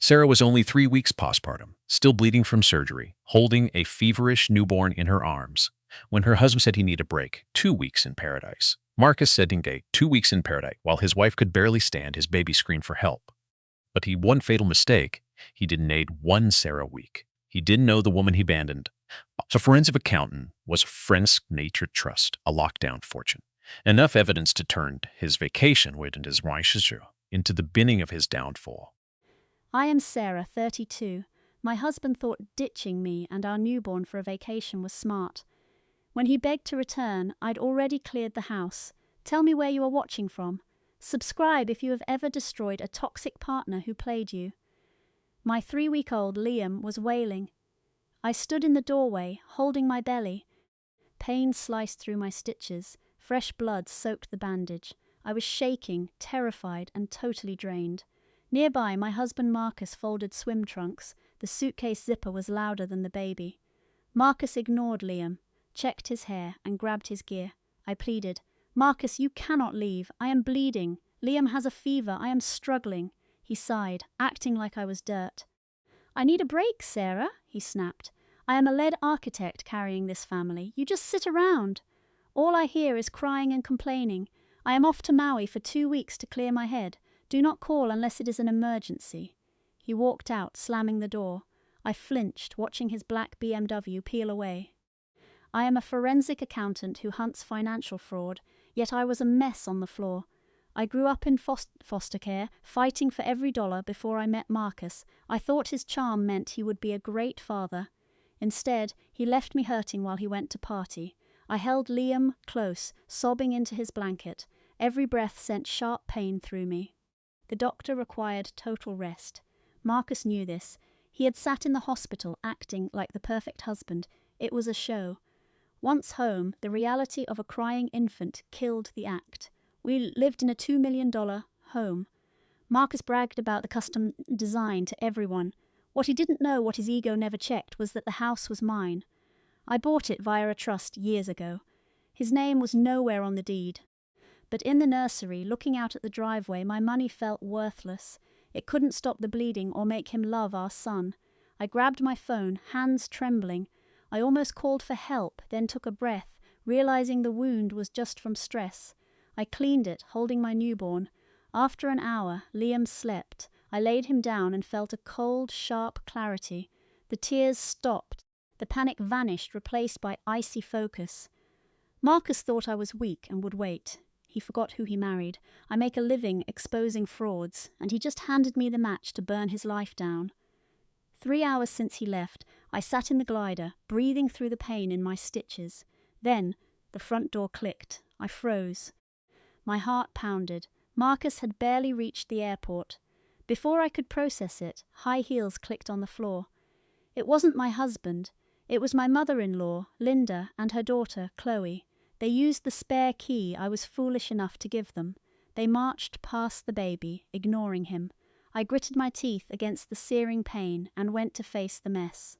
Sarah was only 3 weeks postpartum, still bleeding from surgery, holding a feverish newborn in her arms, when her husband said he needed a break. 2 weeks in paradise. Marcus said in day, 2 weeks in paradise. While his wife could barely stand, his baby screamed for help. But he one fatal mistake. He didn't need one Sarah week. He didn't know the woman he abandoned. So forensic accountant was a French nature trust, a lockdown fortune. Enough evidence to turn his vacation with his Reichsruhe into the beginning of his downfall. I am Sarah, 32. My husband thought ditching me and our newborn for a vacation was smart. When he begged to return, I'd already cleared the house. Tell me where you are watching from. Subscribe if you have ever destroyed a toxic partner who played you. My 3-week-old Liam was wailing. I stood in the doorway, holding my belly. Pain sliced through my stitches. Fresh blood soaked the bandage. I was shaking, terrified, and totally drained. Nearby, my husband Marcus folded swim trunks. The suitcase zipper was louder than the baby. Marcus ignored Liam, checked his hair, and grabbed his gear. I pleaded, "Marcus, you cannot leave. I am bleeding. Liam has a fever. I am struggling." He sighed, acting like I was dirt. "I need a break, Sarah," he snapped. "I am a lead architect carrying this family. You just sit around. All I hear is crying and complaining. I am off to Maui for 2 weeks to clear my head. Do not call unless it is an emergency." He walked out, slamming the door. I flinched, watching his black BMW peel away. I am a forensic accountant who hunts financial fraud, yet I was a mess on the floor. I grew up in foster care, fighting for every dollar before I met Marcus. I thought his charm meant he would be a great father. Instead, he left me hurting while he went to party. I held Liam close, sobbing into his blanket. Every breath sent sharp pain through me. The doctor required total rest. Marcus knew this. He had sat in the hospital acting like the perfect husband. It was a show. Once home, the reality of a crying infant killed the act. We lived in a $2 million home. Marcus bragged about the custom design to everyone. What he didn't know, what his ego never checked, was that the house was mine. I bought it via a trust years ago. His name was nowhere on the deed. But in the nursery, looking out at the driveway, my money felt worthless. It couldn't stop the bleeding or make him love our son. I grabbed my phone, hands trembling. I almost called for help, then took a breath, realizing the wound was just from stress. I cleaned it, holding my newborn. After an hour, Liam slept. I laid him down and felt a cold, sharp clarity. The tears stopped. The panic vanished, replaced by icy focus. Marcus thought I was weak and would wait. He forgot who he married. I make a living exposing frauds, and he just handed me the match to burn his life down. 3 hours since he left, I sat in the glider, breathing through the pain in my stitches. Then, the front door clicked. I froze. My heart pounded. Marcus had barely reached the airport. Before I could process it, high heels clicked on the floor. It wasn't my husband. It was my mother-in-law, Linda, and her daughter, Chloe. They used the spare key I was foolish enough to give them. They marched past the baby, ignoring him. I gritted my teeth against the searing pain and went to face the mess.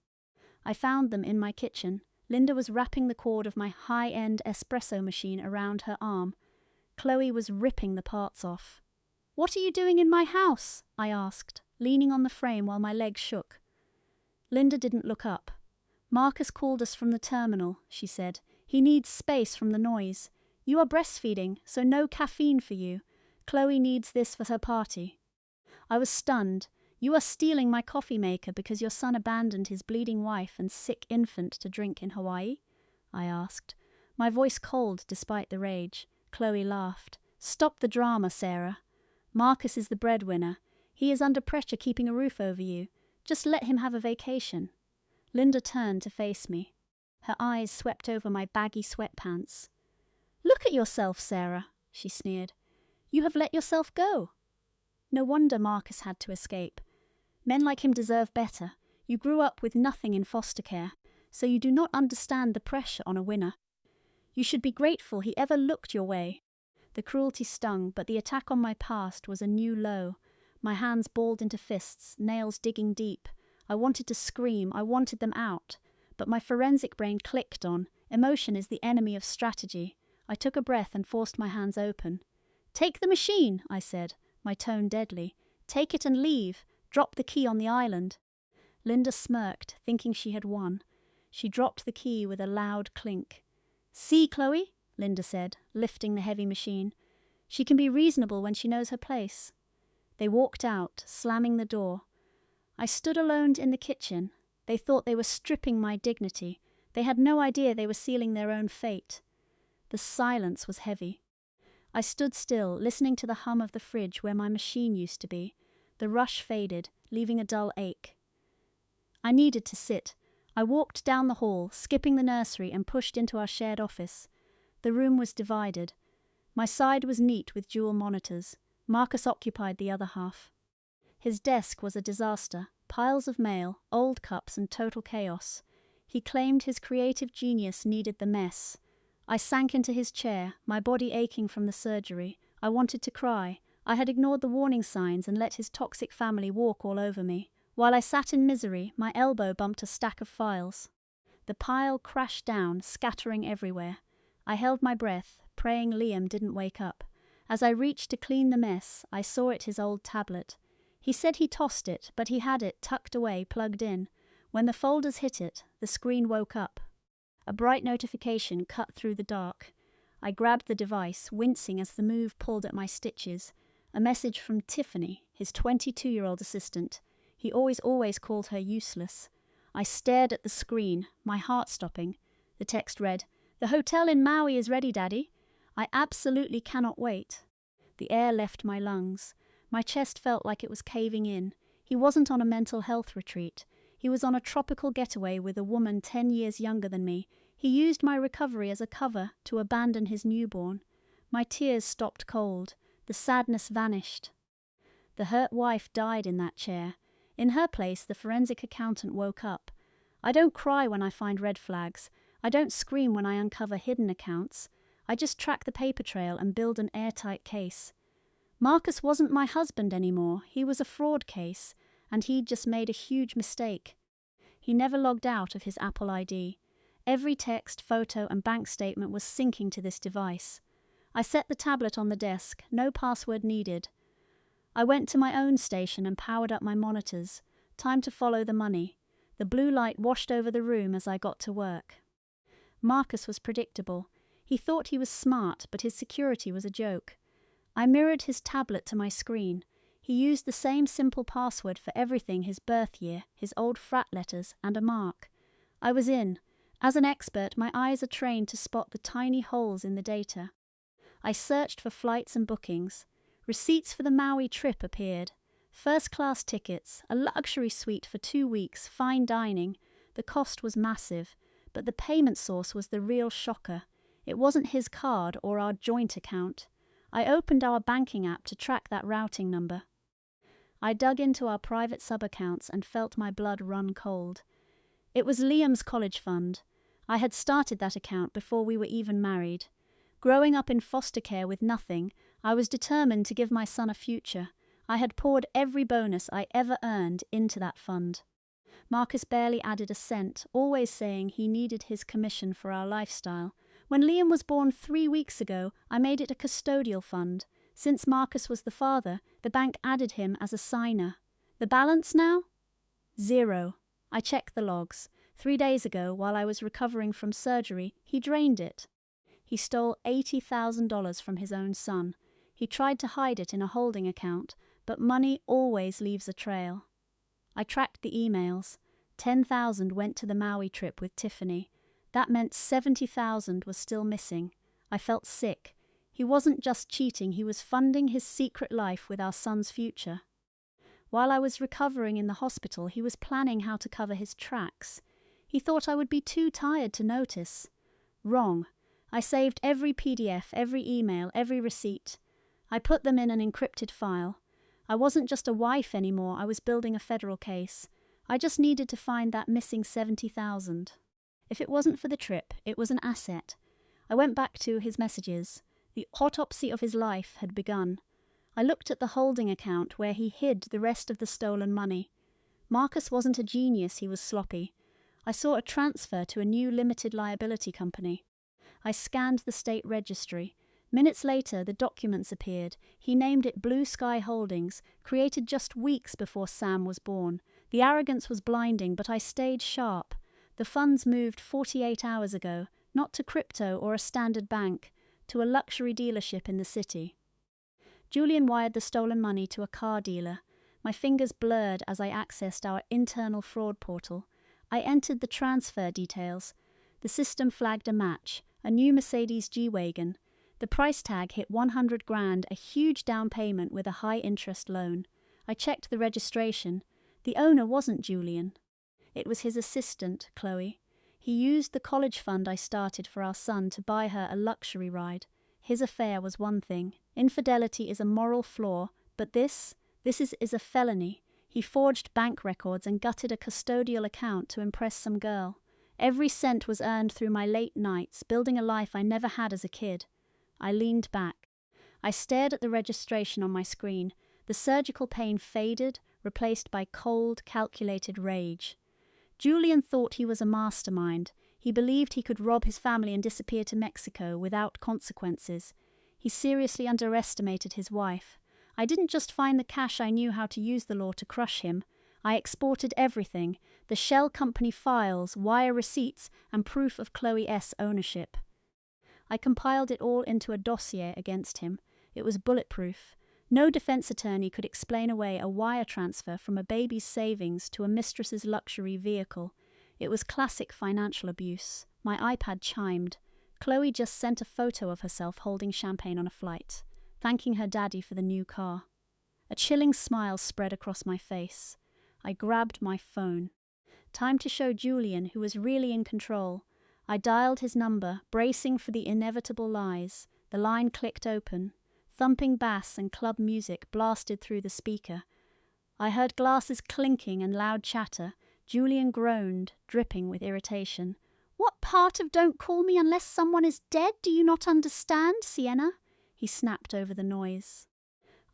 I found them in my kitchen. Linda was wrapping the cord of my high-end espresso machine around her arm. Chloe was ripping the parts off. "What are you doing in my house?" I asked, leaning on the frame while my legs shook. Linda didn't look up. "Marcus called us from the terminal," she said. "He needs space from the noise. You are breastfeeding, so no caffeine for you. Chloe needs this for her party." I was stunned. "You are stealing my coffee maker because your son abandoned his bleeding wife and sick infant to drink in Hawaii?" I asked, my voice cold despite the rage. Chloe laughed. "Stop the drama, Sarah. Marcus is the breadwinner. He is under pressure keeping a roof over you. Just let him have a vacation." Linda turned to face me. Her eyes swept over my baggy sweatpants. "Look at yourself, Sarah," she sneered. "You have let yourself go." No wonder Marcus had to escape. Men like him deserve better. You grew up with nothing in foster care, so you do not understand the pressure on a winner. You should be grateful he ever looked your way. The cruelty stung, but the attack on my past was a new low. My hands balled into fists, nails digging deep. I wanted to scream, I wanted them out. But my forensic brain clicked on, emotion is the enemy of strategy. I took a breath and forced my hands open. "Take the machine," I said, my tone deadly. "Take it and leave. Drop the key on the island. Linda smirked, thinking she had won. She dropped the key with a loud clink. See, Chloe, Linda said, lifting the heavy machine. She can be reasonable when she knows her place. They walked out, slamming the door. I stood alone in the kitchen. They thought they were stripping my dignity. They had no idea they were sealing their own fate. The silence was heavy. I stood still, listening to the hum of the fridge where my machine used to be. The rush faded, leaving a dull ache. I needed to sit. I walked down the hall, skipping the nursery, and pushed into our shared office. The room was divided. My side was neat with dual monitors. Marcus occupied the other half. His desk was a disaster. Piles of mail, old cups, and total chaos. He claimed his creative genius needed the mess. I sank into his chair, my body aching from the surgery. I wanted to cry. I had ignored the warning signs and let his toxic family walk all over me. While I sat in misery, my elbow bumped a stack of files. The pile crashed down, scattering everywhere. I held my breath, praying Liam didn't wake up. As I reached to clean the mess, I saw it his old tablet. He said he tossed it, but he had it tucked away, plugged in. When the folders hit it, the screen woke up. A bright notification cut through the dark. I grabbed the device, wincing as the move pulled at my stitches. A message from Tiffany, his 22-year-old assistant. He always called her useless. I stared at the screen, my heart stopping. The text read, "The hotel in Maui is ready, Daddy. I absolutely cannot wait." The air left my lungs. My chest felt like it was caving in. He wasn't on a mental health retreat. He was on a tropical getaway with a woman 10 years younger than me. He used my recovery as a cover to abandon his newborn. My tears stopped cold. The sadness vanished. The hurt wife died in that chair. In her place, the forensic accountant woke up. I don't cry when I find red flags. I don't scream when I uncover hidden accounts. I just track the paper trail and build an airtight case. Marcus wasn't my husband anymore. He was a fraud case, and he'd just made a huge mistake. He never logged out of his Apple ID. Every text, photo, and bank statement was syncing to this device. I set the tablet on the desk, no password needed. I went to my own station and powered up my monitors. Time to follow the money. The blue light washed over the room as I got to work. Marcus was predictable. He thought he was smart, but his security was a joke. I mirrored his tablet to my screen. He used the same simple password for everything: his birth year, his old frat letters, and a mark. I was in. As an expert, my eyes are trained to spot the tiny holes in the data. I searched for flights and bookings. Receipts for the Maui trip appeared. First-class tickets, a luxury suite for 2 weeks, fine dining. The cost was massive, but the payment source was the real shocker. It wasn't his card or our joint account. I opened our banking app to track that routing number. I dug into our private sub-accounts and felt my blood run cold. It was Liam's college fund. I had started that account before we were even married. Growing up in foster care with nothing, I was determined to give my son a future. I had poured every bonus I ever earned into that fund. Marcus barely added a cent, always saying he needed his commission for our lifestyle. When Liam was born 3 weeks ago, I made it a custodial fund. Since Marcus was the father, the bank added him as a signer. The balance now? 0. I checked the logs. 3 days ago, while I was recovering from surgery, he drained it. He stole $80,000 from his own son. He tried to hide it in a holding account, but money always leaves a trail. I tracked the emails. 10,000 went to the Maui trip with Tiffany. That meant 70,000 was still missing. I felt sick. He wasn't just cheating, he was funding his secret life with our son's future. While I was recovering in the hospital, he was planning how to cover his tracks. He thought I would be too tired to notice. Wrong. I saved every PDF, every email, every receipt. I put them in an encrypted file. I wasn't just a wife anymore, I was building a federal case. I just needed to find that missing 70,000. If it wasn't for the trip, it was an asset. I went back to his messages. The autopsy of his life had begun. I looked at the holding account where he hid the rest of the stolen money. Marcus wasn't a genius, he was sloppy. I saw a transfer to a new limited liability company. I scanned the state registry. Minutes later, the documents appeared. He named it Blue Sky Holdings, created just weeks before Sam was born. The arrogance was blinding, but I stayed sharp. The funds moved 48 hours ago, not to crypto or a standard bank, to a luxury dealership in the city. Julian wired the stolen money to a car dealer. My fingers blurred as I accessed our internal fraud portal. I entered the transfer details. The system flagged a match, a new Mercedes G-Wagon. The price tag hit 100 grand, a huge down payment with a high-interest loan. I checked the registration. The owner wasn't Julian. It was his assistant, Chloe. He used the college fund I started for our son to buy her a luxury ride. His affair was one thing. Infidelity is a moral flaw, but this is a felony. He forged bank records and gutted a custodial account to impress some girl. Every cent was earned through my late nights, building a life I never had as a kid. I leaned back. I stared at the registration on my screen. The surgical pain faded, replaced by cold, calculated rage. Julian thought he was a mastermind. He believed he could rob his family and disappear to Mexico without consequences. He seriously underestimated his wife. I didn't just find the cash, I knew how to use the law to crush him. I exported everything, the shell company files, wire receipts, and proof of Chloe S. ownership. I compiled it all into a dossier against him. It was bulletproof. No defense attorney could explain away a wire transfer from a baby's savings to a mistress's luxury vehicle. It was classic financial abuse. My iPad chimed. Chloe just sent a photo of herself holding champagne on a flight, thanking her daddy for the new car. A chilling smile spread across my face. I grabbed my phone. Time to show Julian who was really in control. I dialed his number, bracing for the inevitable lies. The line clicked open. Thumping bass and club music blasted through the speaker. I heard glasses clinking and loud chatter. Julian groaned, dripping with irritation. "What part of 'don't call me unless someone is dead' do you not understand, Sienna?" He snapped over the noise.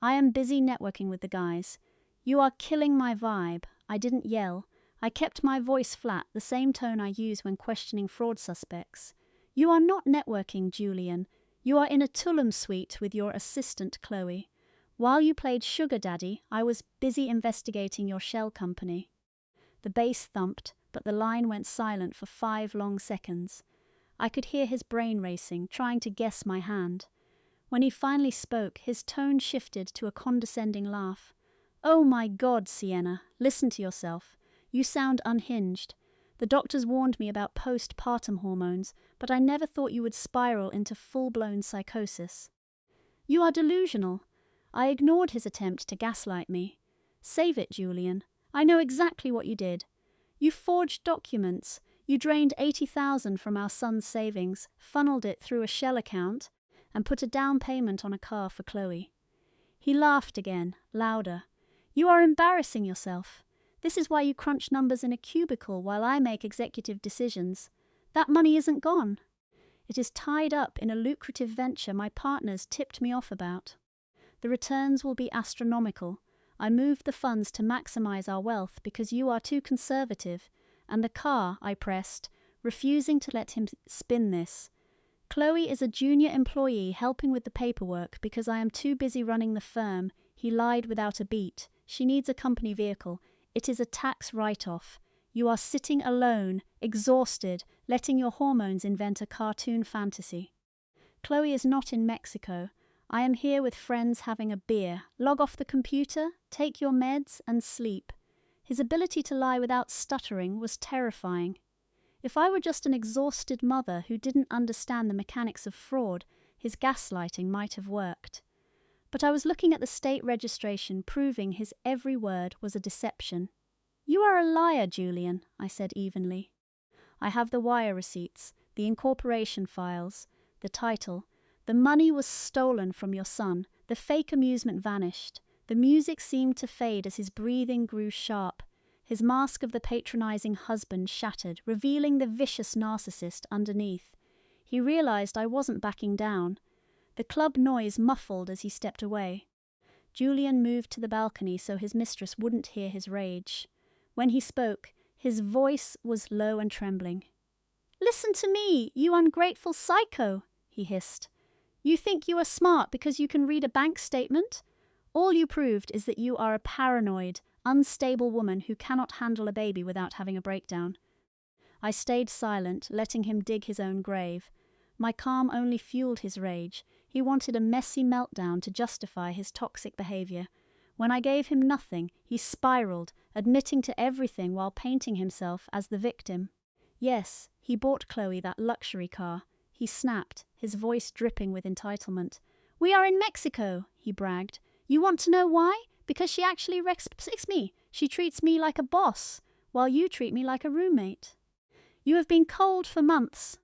"I am busy networking with the guys. You are killing my vibe." I didn't yell. I kept my voice flat, the same tone I use when questioning fraud suspects. "You are not networking, Julian. You are in a Tulum suite with your assistant, Chloe. While you played sugar daddy, I was busy investigating your shell company." The bass thumped, but the line went silent for 5 long seconds. I could hear his brain racing, trying to guess my hand. When he finally spoke, his tone shifted to a condescending laugh. "Oh my God, Sienna, listen to yourself. You sound unhinged. The doctors warned me about postpartum hormones, but I never thought you would spiral into full-blown psychosis. You are delusional." I ignored his attempt to gaslight me. "Save it, Julian. I know exactly what you did. You forged documents. You drained 80,000 from our son's savings, funneled it through a shell account, and put a down payment on a car for Chloe." He laughed again, louder. "You are embarrassing yourself. This is why you crunch numbers in a cubicle while I make executive decisions. That money isn't gone. It is tied up in a lucrative venture my partners tipped me off about. The returns will be astronomical. I moved the funds to maximize our wealth because you are too conservative, and the car," I pressed, refusing to let him spin this. "Chloe is a junior employee helping with the paperwork because I am too busy running the firm." He lied without a beat. "She needs a company vehicle. It is a tax write-off. You are sitting alone, exhausted, letting your hormones invent a cartoon fantasy. Chloe is not in Mexico. I am here with friends having a beer. Log off the computer, take your meds, and sleep." His ability to lie without stuttering was terrifying. If I were just an exhausted mother who didn't understand the mechanics of fraud, his gaslighting might have worked. But I was looking at the state registration, proving his every word was a deception. "You are a liar, Julian," I said evenly. "I have the wire receipts, the incorporation files, the title. The money was stolen from your son. The fake amusement vanished. The music seemed to fade as his breathing grew sharp. His mask of the patronizing husband shattered, revealing the vicious narcissist underneath. He realized I wasn't backing down. The club noise muffled as he stepped away. Julian moved to the balcony so his mistress wouldn't hear his rage. When he spoke, his voice was low and trembling. "Listen to me, you ungrateful psycho," he hissed. You think you are smart because you can read a bank statement? All you proved is that you are a paranoid, unstable woman who cannot handle a baby without having a breakdown. I stayed silent, letting him dig his own grave. My calm only fueled his rage. He wanted a messy meltdown to justify his toxic behavior. When I gave him nothing, he spiraled, admitting to everything while painting himself as the victim. Yes, he bought Chloe that luxury car. He snapped, his voice dripping with entitlement. We are in Mexico, he bragged. You want to know why? Because she actually respects me. She treats me like a boss, while you treat me like a roommate. You have been cold for months.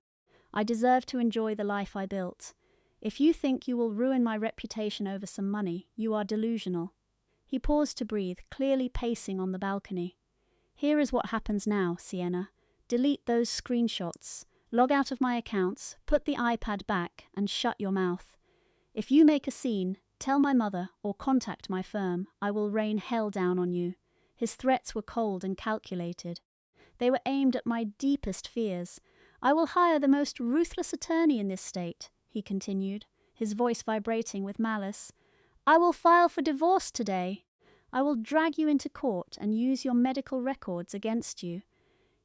I deserve to enjoy the life I built. If you think you will ruin my reputation over some money, you are delusional. He paused to breathe, clearly pacing on the balcony. Here is what happens now, Sienna. Delete those screenshots. Log out of my accounts, put the iPad back, and shut your mouth. If you make a scene, tell my mother or contact my firm. I will rain hell down on you. His threats were cold and calculated. They were aimed at my deepest fears. I will hire the most ruthless attorney in this state, he continued, his voice vibrating with malice. I will file for divorce today. I will drag you into court and use your medical records against you.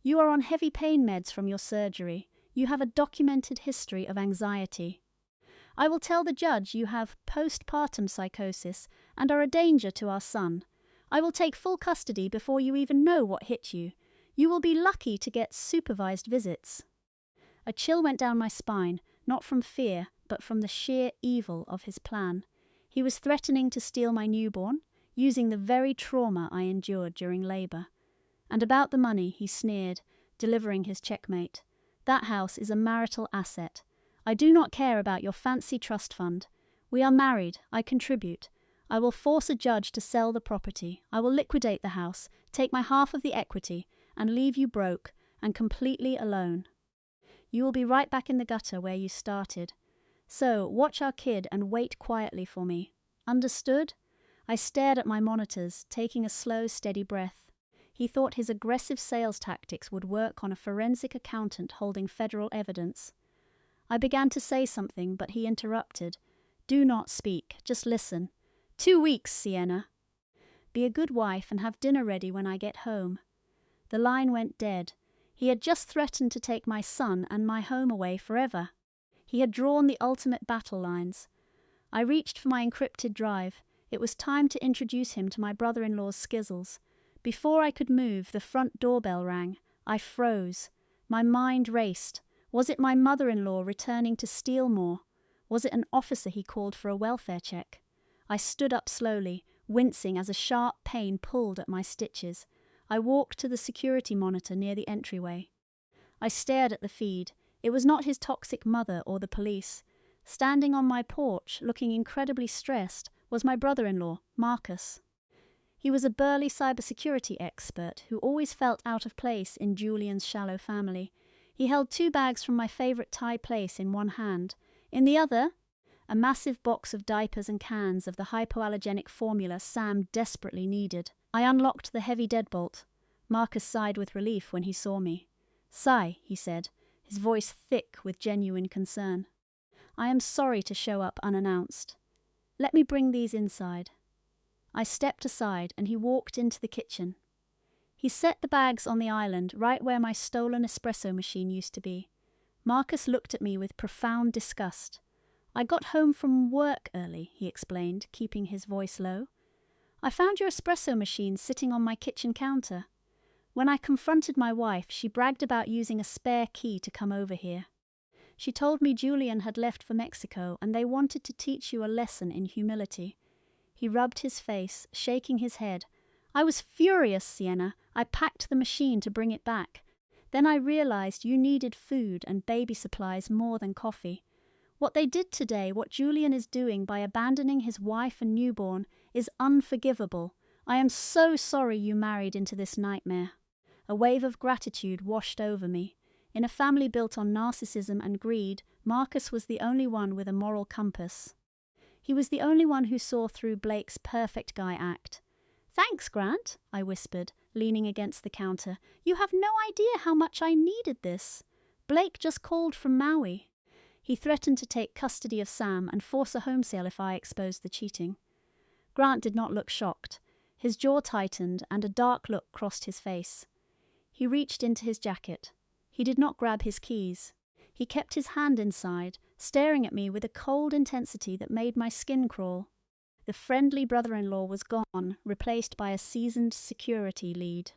You are on heavy pain meds from your surgery. You have a documented history of anxiety. I will tell the judge you have postpartum psychosis and are a danger to our son. I will take full custody before you even know what hit you. You will be lucky to get supervised visits. A chill went down my spine, not from fear, but from the sheer evil of his plan. He was threatening to steal my newborn, using the very trauma I endured during labor. And about the money, he sneered, delivering his checkmate. That house is a marital asset. I do not care about your fancy trust fund. We are married. I contribute. I will force a judge to sell the property. I will liquidate the house, take my half of the equity, and leave you broke and completely alone. You will be right back in the gutter where you started. So, watch our kid and wait quietly for me. Understood? I stared at my monitors, taking a slow, steady breath. He thought his aggressive sales tactics would work on a forensic accountant holding federal evidence. I began to say something, but he interrupted. Do not speak, just listen. 2 weeks, Sienna. Be a good wife and have dinner ready when I get home. The line went dead. He had just threatened to take my son and my home away forever. He had drawn the ultimate battle lines. I reached for my encrypted drive. It was time to introduce him to my brother-in-law's skizzles. Before I could move, the front doorbell rang. I froze. My mind raced. Was it my mother-in-law returning to steal more? Was it an officer he called for a welfare check? I stood up slowly, wincing as a sharp pain pulled at my stitches. I walked to the security monitor near the entryway. I stared at the feed. It was not his toxic mother or the police. Standing on my porch, looking incredibly stressed, was my brother-in-law, Marcus. He was a burly cybersecurity expert who always felt out of place in Julian's shallow family. He held 2 bags from my favorite Thai place in one hand. In the other, a massive box of diapers and cans of the hypoallergenic formula Sam desperately needed. I unlocked the heavy deadbolt. Marcus sighed with relief when he saw me. Sigh, he said, his voice thick with genuine concern. I am sorry to show up unannounced. Let me bring these inside. I stepped aside and he walked into the kitchen. He set the bags on the island right where my stolen espresso machine used to be. Marcus looked at me with profound disgust. I got home from work early, he explained, keeping his voice low. I found your espresso machine sitting on my kitchen counter. When I confronted my wife, she bragged about using a spare key to come over here. She told me Julian had left for Mexico and they wanted to teach you a lesson in humility. He rubbed his face, shaking his head. I was furious, Sienna. I packed the machine to bring it back. Then I realized you needed food and baby supplies more than coffee. What they did today, what Julian is doing by abandoning his wife and newborn, is unforgivable. I am so sorry you married into this nightmare. A wave of gratitude washed over me. In a family built on narcissism and greed, Marcus was the only one with a moral compass. He was the only one who saw through Blake's perfect guy act. Thanks, Grant, I whispered, leaning against the counter. You have no idea how much I needed this. Blake just called from Maui. He threatened to take custody of Sam and force a home sale if I exposed the cheating. Grant did not look shocked. His jaw tightened and a dark look crossed his face. He reached into his jacket. He did not grab his keys. He kept his hand inside, staring at me with a cold intensity that made my skin crawl. The friendly brother-in-law was gone, replaced by a seasoned security lead.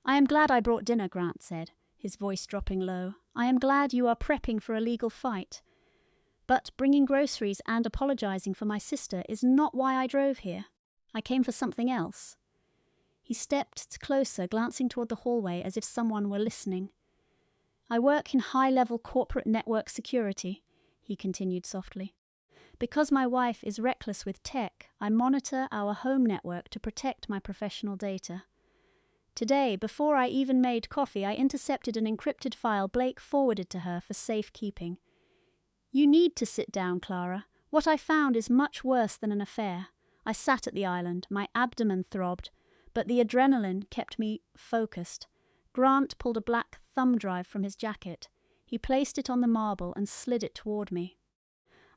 "I am glad I brought dinner," Grant said, his voice dropping low. "I am glad you are prepping for a legal fight. But bringing groceries and apologizing for my sister is not why I drove here. I came for something else." He stepped closer, glancing toward the hallway as if someone were listening. "I work in high-level corporate network security," he continued softly. "Because my wife is reckless with tech, I monitor our home network to protect my professional data. Today, before I even made coffee, I intercepted an encrypted file Blake forwarded to her for safekeeping. You need to sit down, Clara. What I found is much worse than an affair. I sat at the island, my abdomen throbbed, but the adrenaline kept me focused. Grant pulled a black thumb drive from his jacket. He placed it on the marble and slid it toward me.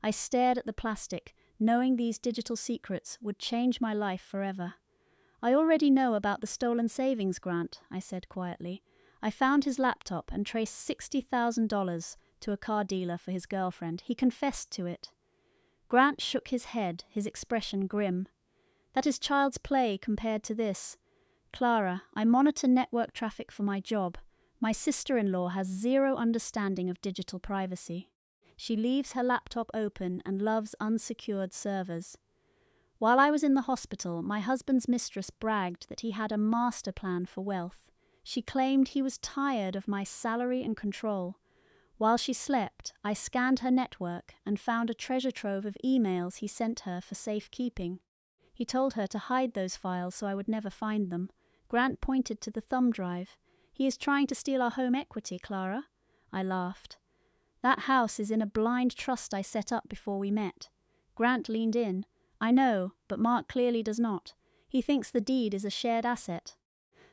I stared at the plastic, knowing these digital secrets would change my life forever. "I already know about the stolen savings, Grant," I said quietly. "I found his laptop and traced $60,000 to a car dealer for his girlfriend. He confessed to it." Grant shook his head, his expression grim. "That is child's play compared to this. Clara, I monitor network traffic for my job. My sister-in-law has zero understanding of digital privacy. She leaves her laptop open and loves unsecured servers. While I was in the hospital, my husband's mistress bragged that he had a master plan for wealth. She claimed he was tired of my salary and control. While she slept, I scanned her network and found a treasure trove of emails he sent her for safekeeping. He told her to hide those files so I would never find them." Grant pointed to the thumb drive. "He is trying to steal our home equity, Clara." I laughed. "That house is in a blind trust I set up before we met." Grant leaned in. "I know, but Mark clearly does not. He thinks the deed is a shared asset.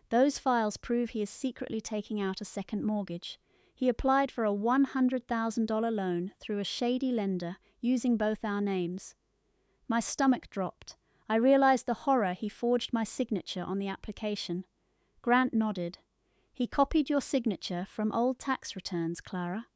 Those files prove he is secretly taking out a second mortgage. He applied for a $100,000 loan through a shady lender using both our names." My stomach dropped. I realized the horror he forged my signature on the application. Grant nodded. "He copied your signature from old tax returns, Clara.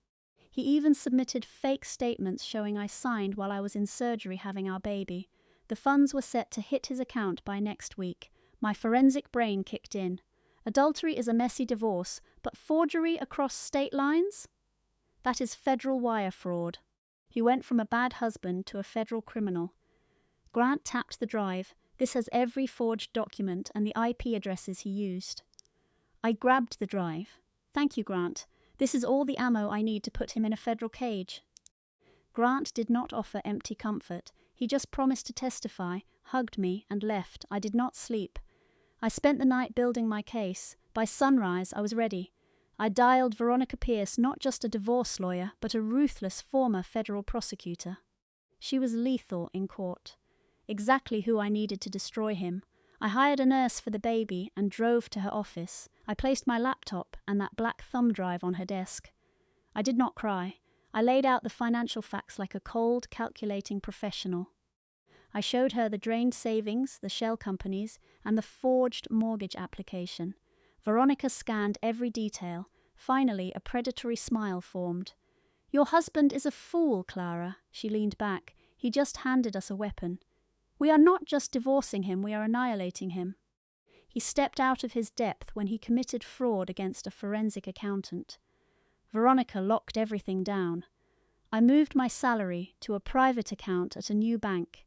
He even submitted fake statements showing I signed while I was in surgery having our baby. The funds were set to hit his account by next week. My forensic brain kicked in. Adultery is a messy divorce, but forgery across state lines? That is federal wire fraud. He went from a bad husband to a federal criminal." Grant tapped the drive. "This has every forged document and the IP addresses he used." I grabbed the drive. "Thank you, Grant. This is all the ammo I need to put him in a federal cage." Grant did not offer empty comfort. He just promised to testify, hugged me, and left. I did not sleep. I spent the night building my case. By sunrise, I was ready. I dialed Veronica Pierce, not just a divorce lawyer, but a ruthless former federal prosecutor. She was lethal in court. Exactly who I needed to destroy him. I hired a nurse for the baby and drove to her office. I placed my laptop and that black thumb drive on her desk. I did not cry. I laid out the financial facts like a cold, calculating professional. I showed her the drained savings, the shell companies, and the forged mortgage application. Veronica scanned every detail. Finally, a predatory smile formed. "Your husband is a fool, Clara." She leaned back. "He just handed us a weapon. We are not just divorcing him, we are annihilating him. He stepped out of his depth when he committed fraud against a forensic accountant." Veronica locked everything down. I moved my salary to a private account at a new bank.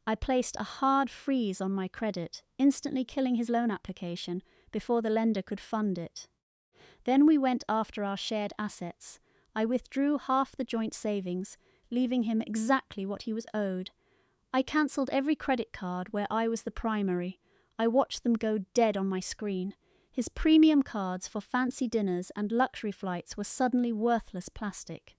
I placed a hard freeze on my credit, instantly killing his loan application before the lender could fund it. Then we went after our shared assets. I withdrew half the joint savings, leaving him exactly what he was owed. I cancelled every credit card where I was the primary. I watched them go dead on my screen. His premium cards for fancy dinners and luxury flights were suddenly worthless plastic.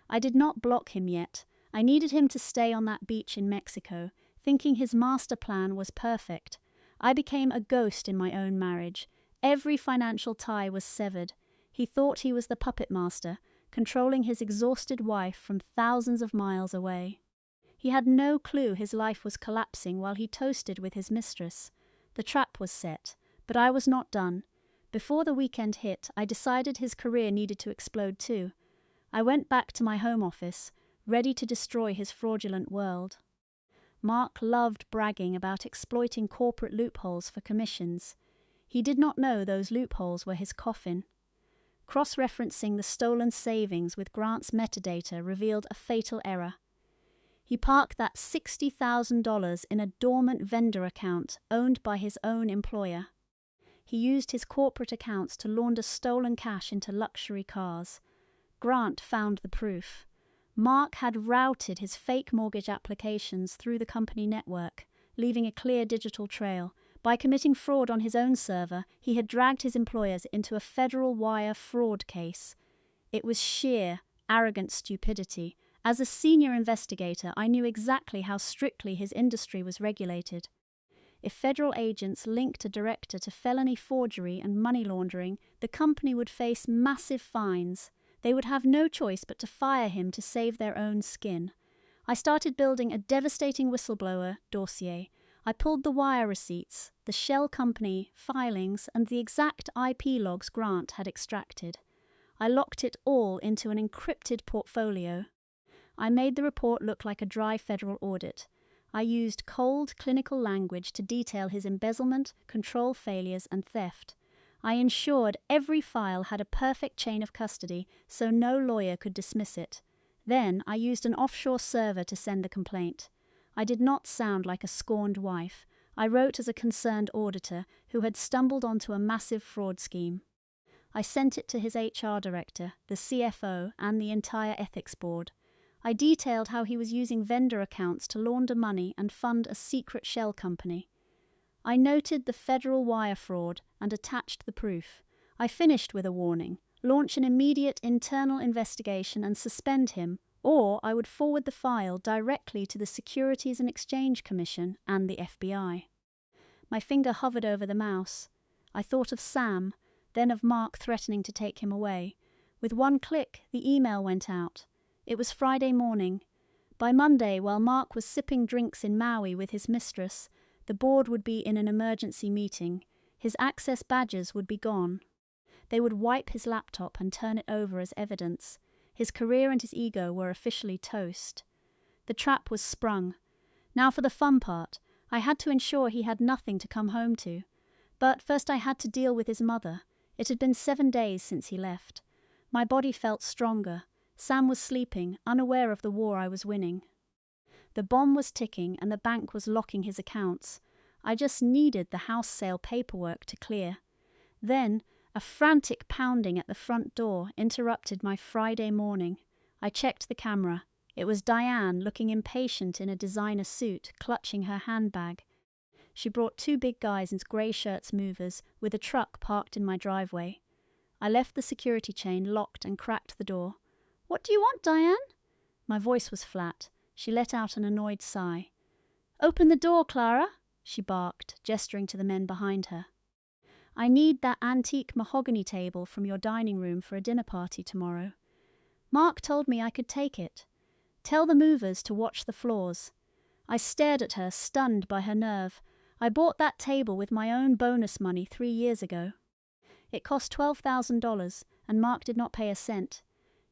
I did not block him yet. I needed him to stay on that beach in Mexico, thinking his master plan was perfect. I became a ghost in my own marriage. Every financial tie was severed. He thought he was the puppet master, controlling his exhausted wife from thousands of miles away. He had no clue his life was collapsing while he toasted with his mistress. The trap was set, but I was not done. Before the weekend hit, I decided his career needed to explode too. I went back to my home office, ready to destroy his fraudulent world. Mark loved bragging about exploiting corporate loopholes for commissions. He did not know those loopholes were his coffin. Cross-referencing the stolen savings with Grant's metadata revealed a fatal error. He parked that $60,000 in a dormant vendor account owned by his own employer. He used his corporate accounts to launder stolen cash into luxury cars. Grant found the proof. Mark had routed his fake mortgage applications through the company network, leaving a clear digital trail. By committing fraud on his own server, he had dragged his employers into a federal wire fraud case. It was sheer, arrogant stupidity. As a senior investigator, I knew exactly how strictly his industry was regulated. If federal agents linked a director to felony forgery and money laundering, the company would face massive fines. They would have no choice but to fire him to save their own skin. I started building a devastating whistleblower dossier. I pulled the wire receipts, the shell company filings, and the exact IP logs Grant had extracted. I locked it all into an encrypted portfolio. I made the report look like a dry federal audit. I used cold, clinical language to detail his embezzlement, control failures, and theft. I ensured every file had a perfect chain of custody, so no lawyer could dismiss it. Then I used an offshore server to send the complaint. I did not sound like a scorned wife. I wrote as a concerned auditor who had stumbled onto a massive fraud scheme. I sent it to his HR director, the CFO, and the entire ethics board. I detailed how he was using vendor accounts to launder money and fund a secret shell company. I noted the federal wire fraud and attached the proof. I finished with a warning: launch an immediate internal investigation and suspend him, or I would forward the file directly to the Securities and Exchange Commission and the FBI. My finger hovered over the mouse. I thought of Sam, then of Mark threatening to take him away. With one click, the email went out. It was Friday morning. By Monday, while Mark was sipping drinks in Maui with his mistress, the board would be in an emergency meeting. His access badges would be gone. They would wipe his laptop and turn it over as evidence. His career and his ego were officially toast. The trap was sprung. Now for the fun part. I had to ensure he had nothing to come home to. But first I had to deal with his mother. It had been 7 days since he left. My body felt stronger. Sam was sleeping, unaware of the war I was winning. The bomb was ticking and the bank was locking his accounts. I just needed the house sale paperwork to clear. Then, a frantic pounding at the front door interrupted my Friday morning. I checked the camera. It was Diane, looking impatient in a designer suit, clutching her handbag. She brought 2 big guys in grey shirts movers, with a truck parked in my driveway. I left the security chain locked and cracked the door. "What do you want, Diane?" My voice was flat. She let out an annoyed sigh. "Open the door, Clara," she barked, gesturing to the men behind her. "I need that antique mahogany table from your dining room for a dinner party tomorrow. Mark told me I could take it. Tell the movers to watch the floors." I stared at her, stunned by her nerve. I bought that table with my own bonus money 3 years ago. It cost $12,000, and Mark did not pay a cent.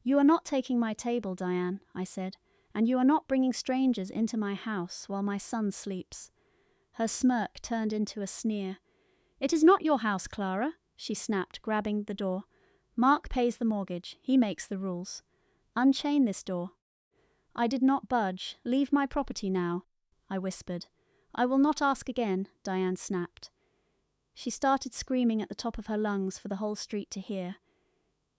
"You are not taking my table, Diane," I said, "and you are not bringing strangers into my house while my son sleeps." Her smirk turned into a sneer. "It is not your house, Clara," she snapped, grabbing the door. "Mark pays the mortgage. He makes the rules. Unchain this door." I did not budge. "Leave my property now," I whispered. "I will not ask again," Diane snapped. She started screaming at the top of her lungs for the whole street to hear.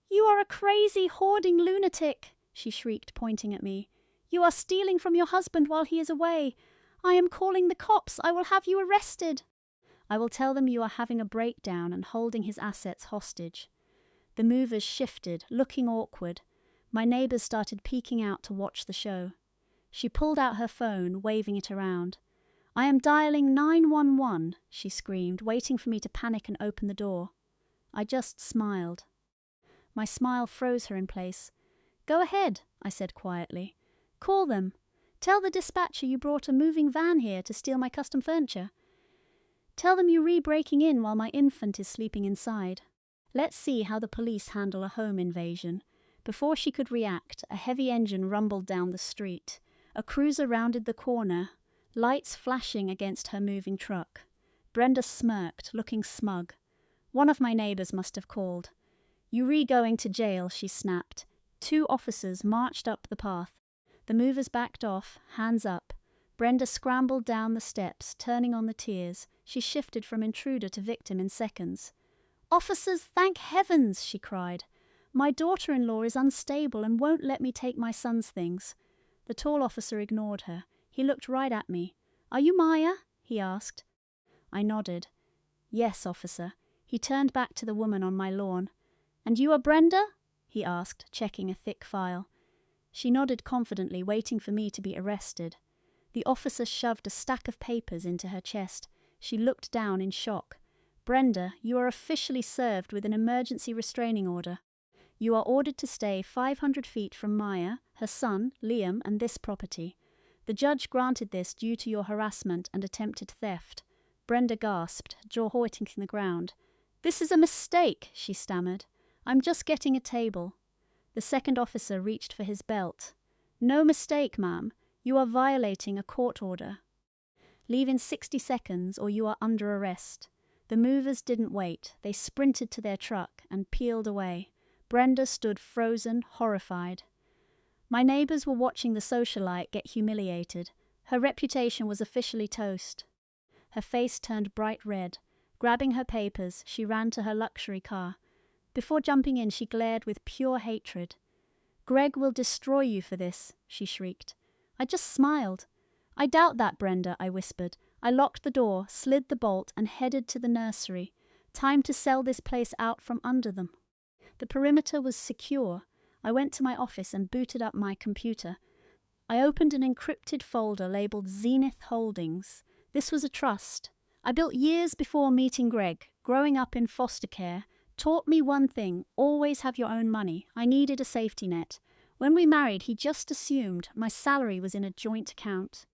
"You are a crazy, hoarding lunatic," she shrieked, pointing at me. "You are stealing from your husband while he is away. I am calling the cops. I will have you arrested." "I will tell them you are having a breakdown and holding his assets hostage." The movers shifted, looking awkward. My neighbours started peeking out to watch the show. She pulled out her phone, waving it around. "I am dialing 911, she screamed, waiting for me to panic and open the door. I just smiled. My smile froze her in place. Go ahead, I said quietly. Call them. Tell the dispatcher you brought a moving van here to steal my custom furniture. Tell them you re-breaking in while my infant is sleeping inside. Let's see how the police handle a home invasion. Before she could react, a heavy engine rumbled down the street. A cruiser rounded the corner, lights flashing against her moving truck. Brenda smirked, looking smug. One of my neighbors must have called. You re-going to jail, she snapped. 2 officers marched up the path. The movers backed off, hands up. Brenda scrambled down the steps, turning on the tears. She shifted from intruder to victim in seconds. Officers, thank heavens, she cried. My daughter-in-law is unstable and won't let me take my son's things. The tall officer ignored her. He looked right at me. Are you Maya? He asked. I nodded. Yes, officer. He turned back to the woman on my lawn. And you are Brenda? He asked, checking a thick file. She nodded confidently, waiting for me to be arrested. The officer shoved a stack of papers into her chest. She looked down in shock. Brenda, you are officially served with an emergency restraining order. You are ordered to stay 500 feet from Maya, her son, Liam, and this property. The judge granted this due to your harassment and attempted theft. Brenda gasped, jaw hitting the ground. This is a mistake, she stammered. I'm just getting a table. The second officer reached for his belt. No mistake, ma'am. You are violating a court order. Leave in 60 seconds or you are under arrest. The movers didn't wait. They sprinted to their truck and peeled away. Brenda stood frozen, horrified. My neighbors were watching the socialite get humiliated. Her reputation was officially toast. Her face turned bright red. Grabbing her papers, she ran to her luxury car. Before jumping in, she glared with pure hatred. Greg will destroy you for this, she shrieked. I just smiled. I doubt that, Brenda, I whispered. I locked the door, slid the bolt, and headed to the nursery. Time to sell this place out from under them. The perimeter was secure. I went to my office and booted up my computer. I opened an encrypted folder labeled Zenith Holdings. This was a trust. I built years before meeting Greg. Growing up in foster care taught me one thing: always have your own money. I needed a safety net. When we married, he just assumed my salary was in a joint account.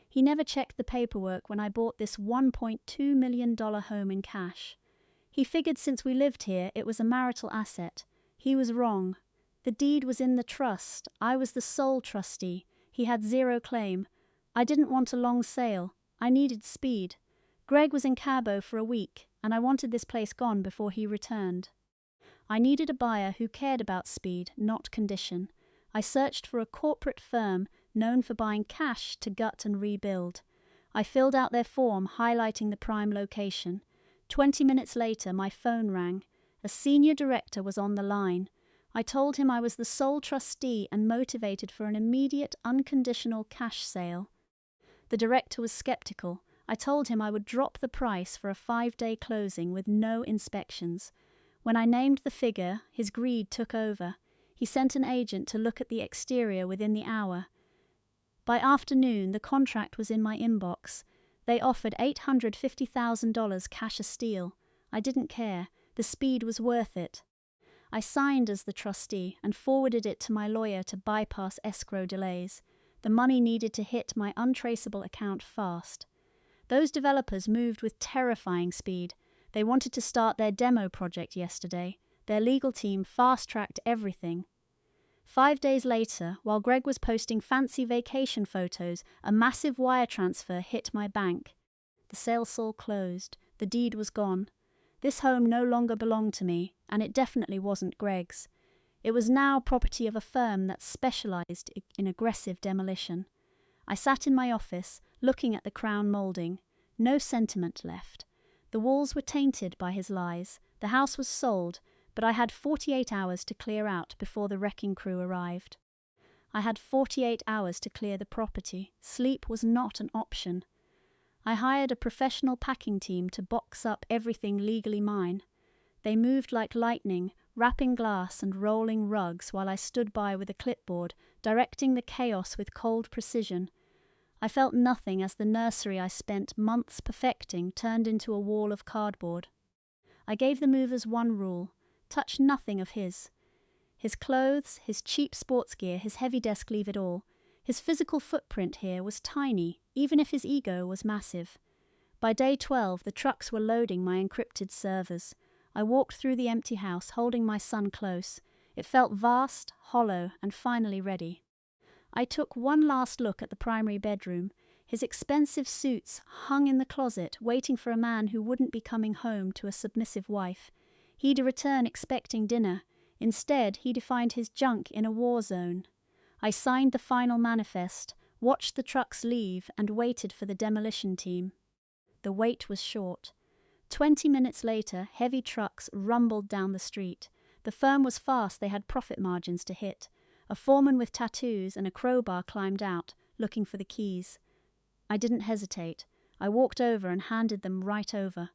He never checked the paperwork when I bought this $1.2 million home in cash. He figured since we lived here, it was a marital asset. He was wrong. The deed was in the trust. I was the sole trustee. He had zero claim. I didn't want a long sale. I needed speed. Greg was in Cabo for a week, and I wanted this place gone before he returned. I needed a buyer who cared about speed, not condition. I searched for a corporate firm known for buying cash to gut and rebuild. I filled out their form highlighting the prime location. 20 minutes later, my phone rang. A senior director was on the line. I told him I was the sole trustee and motivated for an immediate, unconditional cash sale. The director was skeptical. I told him I would drop the price for a 5-day closing with no inspections. When I named the figure, his greed took over. He sent an agent to look at the exterior within the hour. By afternoon, the contract was in my inbox. They offered $850,000 cash a steal. I didn't care. The speed was worth it. I signed as the trustee and forwarded it to my lawyer to bypass escrow delays. The money needed to hit my untraceable account fast. Those developers moved with terrifying speed. They wanted to start their demo project yesterday. Their legal team fast-tracked everything. 5 days later, while Greg was posting fancy vacation photos, a massive wire transfer hit my bank. The sale saw closed. The deed was gone. This home no longer belonged to me, and it definitely wasn't Greg's. It was now property of a firm that specialized in aggressive demolition. I sat in my office, looking at the crown molding. No sentiment left. The walls were tainted by his lies. The house was sold, but I had 48 hours to clear out before the wrecking crew arrived. I had 48 hours to clear the property. Sleep was not an option. I hired a professional packing team to box up everything legally mine. They moved like lightning, wrapping glass and rolling rugs while I stood by with a clipboard, directing the chaos with cold precision. I felt nothing as the nursery I spent months perfecting turned into a wall of cardboard. I gave the movers one rule: touch nothing of his. His clothes, his cheap sports gear, his heavy desk, leave it all. His physical footprint here was tiny, even if his ego was massive. By day 12, the trucks were loading my encrypted servers. I walked through the empty house, holding my son close. It felt vast, hollow, and finally ready. I took one last look at the primary bedroom. His expensive suits hung in the closet, waiting for a man who wouldn't be coming home to a submissive wife. He'd return expecting dinner. Instead, he defined his junk in a war zone. I signed the final manifest, watched the trucks leave, and waited for the demolition team. The wait was short. 20 minutes later, heavy trucks rumbled down the street. The firm was fast, they had profit margins to hit. A foreman with tattoos and a crowbar climbed out, looking for the keys. I didn't hesitate. I walked over and handed them right over.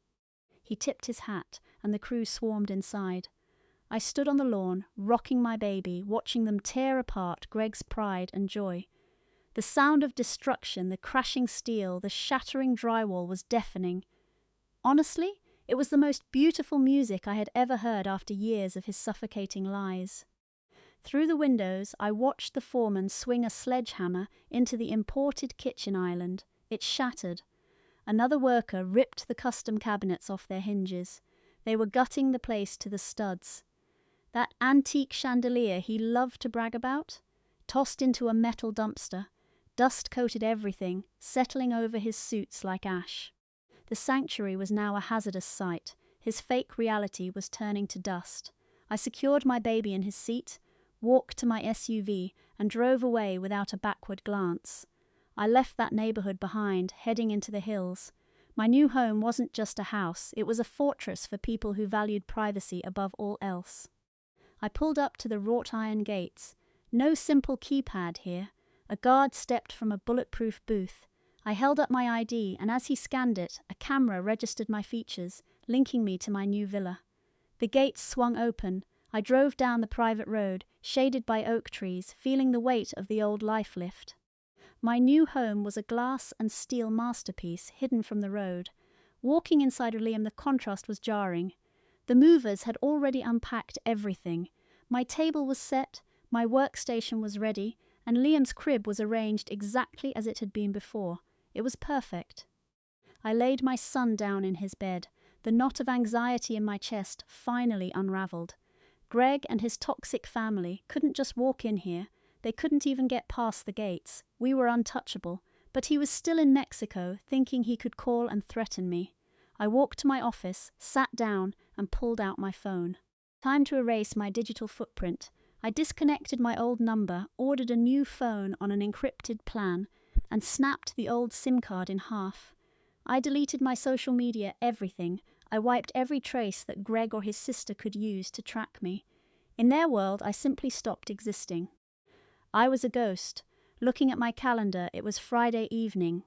He tipped his hat, and the crew swarmed inside. I stood on the lawn, rocking my baby, watching them tear apart Greg's pride and joy. The sound of destruction, the crashing steel, the shattering drywall was deafening. Honestly, it was the most beautiful music I had ever heard after years of his suffocating lies. Through the windows, I watched the foreman swing a sledgehammer into the imported kitchen island. It shattered. Another worker ripped the custom cabinets off their hinges. They were gutting the place to the studs. That antique chandelier he loved to brag about, tossed into a metal dumpster. Dust coated everything, settling over his suits like ash. The sanctuary was now a hazardous sight. His fake reality was turning to dust. I secured my baby in his seat, walked to my SUV, and drove away without a backward glance. I left that neighborhood behind, heading into the hills. My new home wasn't just a house, it was a fortress for people who valued privacy above all else. I pulled up to the wrought iron gates. No simple keypad here. A guard stepped from a bulletproof booth. I held up my ID, and as he scanned it, a camera registered my features, linking me to my new villa. The gates swung open. I drove down the private road, shaded by oak trees, feeling the weight of the old life lift. My new home was a glass and steel masterpiece hidden from the road. Walking inside Liam, the contrast was jarring. The movers had already unpacked everything. My table was set, my workstation was ready, and Liam's crib was arranged exactly as it had been before. It was perfect. I laid my son down in his bed. The knot of anxiety in my chest finally unraveled. Greg and his toxic family couldn't just walk in here. They couldn't even get past the gates. We were untouchable. But he was still in Mexico, thinking he could call and threaten me. I walked to my office, sat down, and pulled out my phone. Time to erase my digital footprint. I disconnected my old number, ordered a new phone on an encrypted plan, and snapped the old SIM card in half. I deleted my social media, everything. I wiped every trace that Greg or his sister could use to track me. In their world, I simply stopped existing. I was a ghost. Looking at my calendar, it was Friday evening.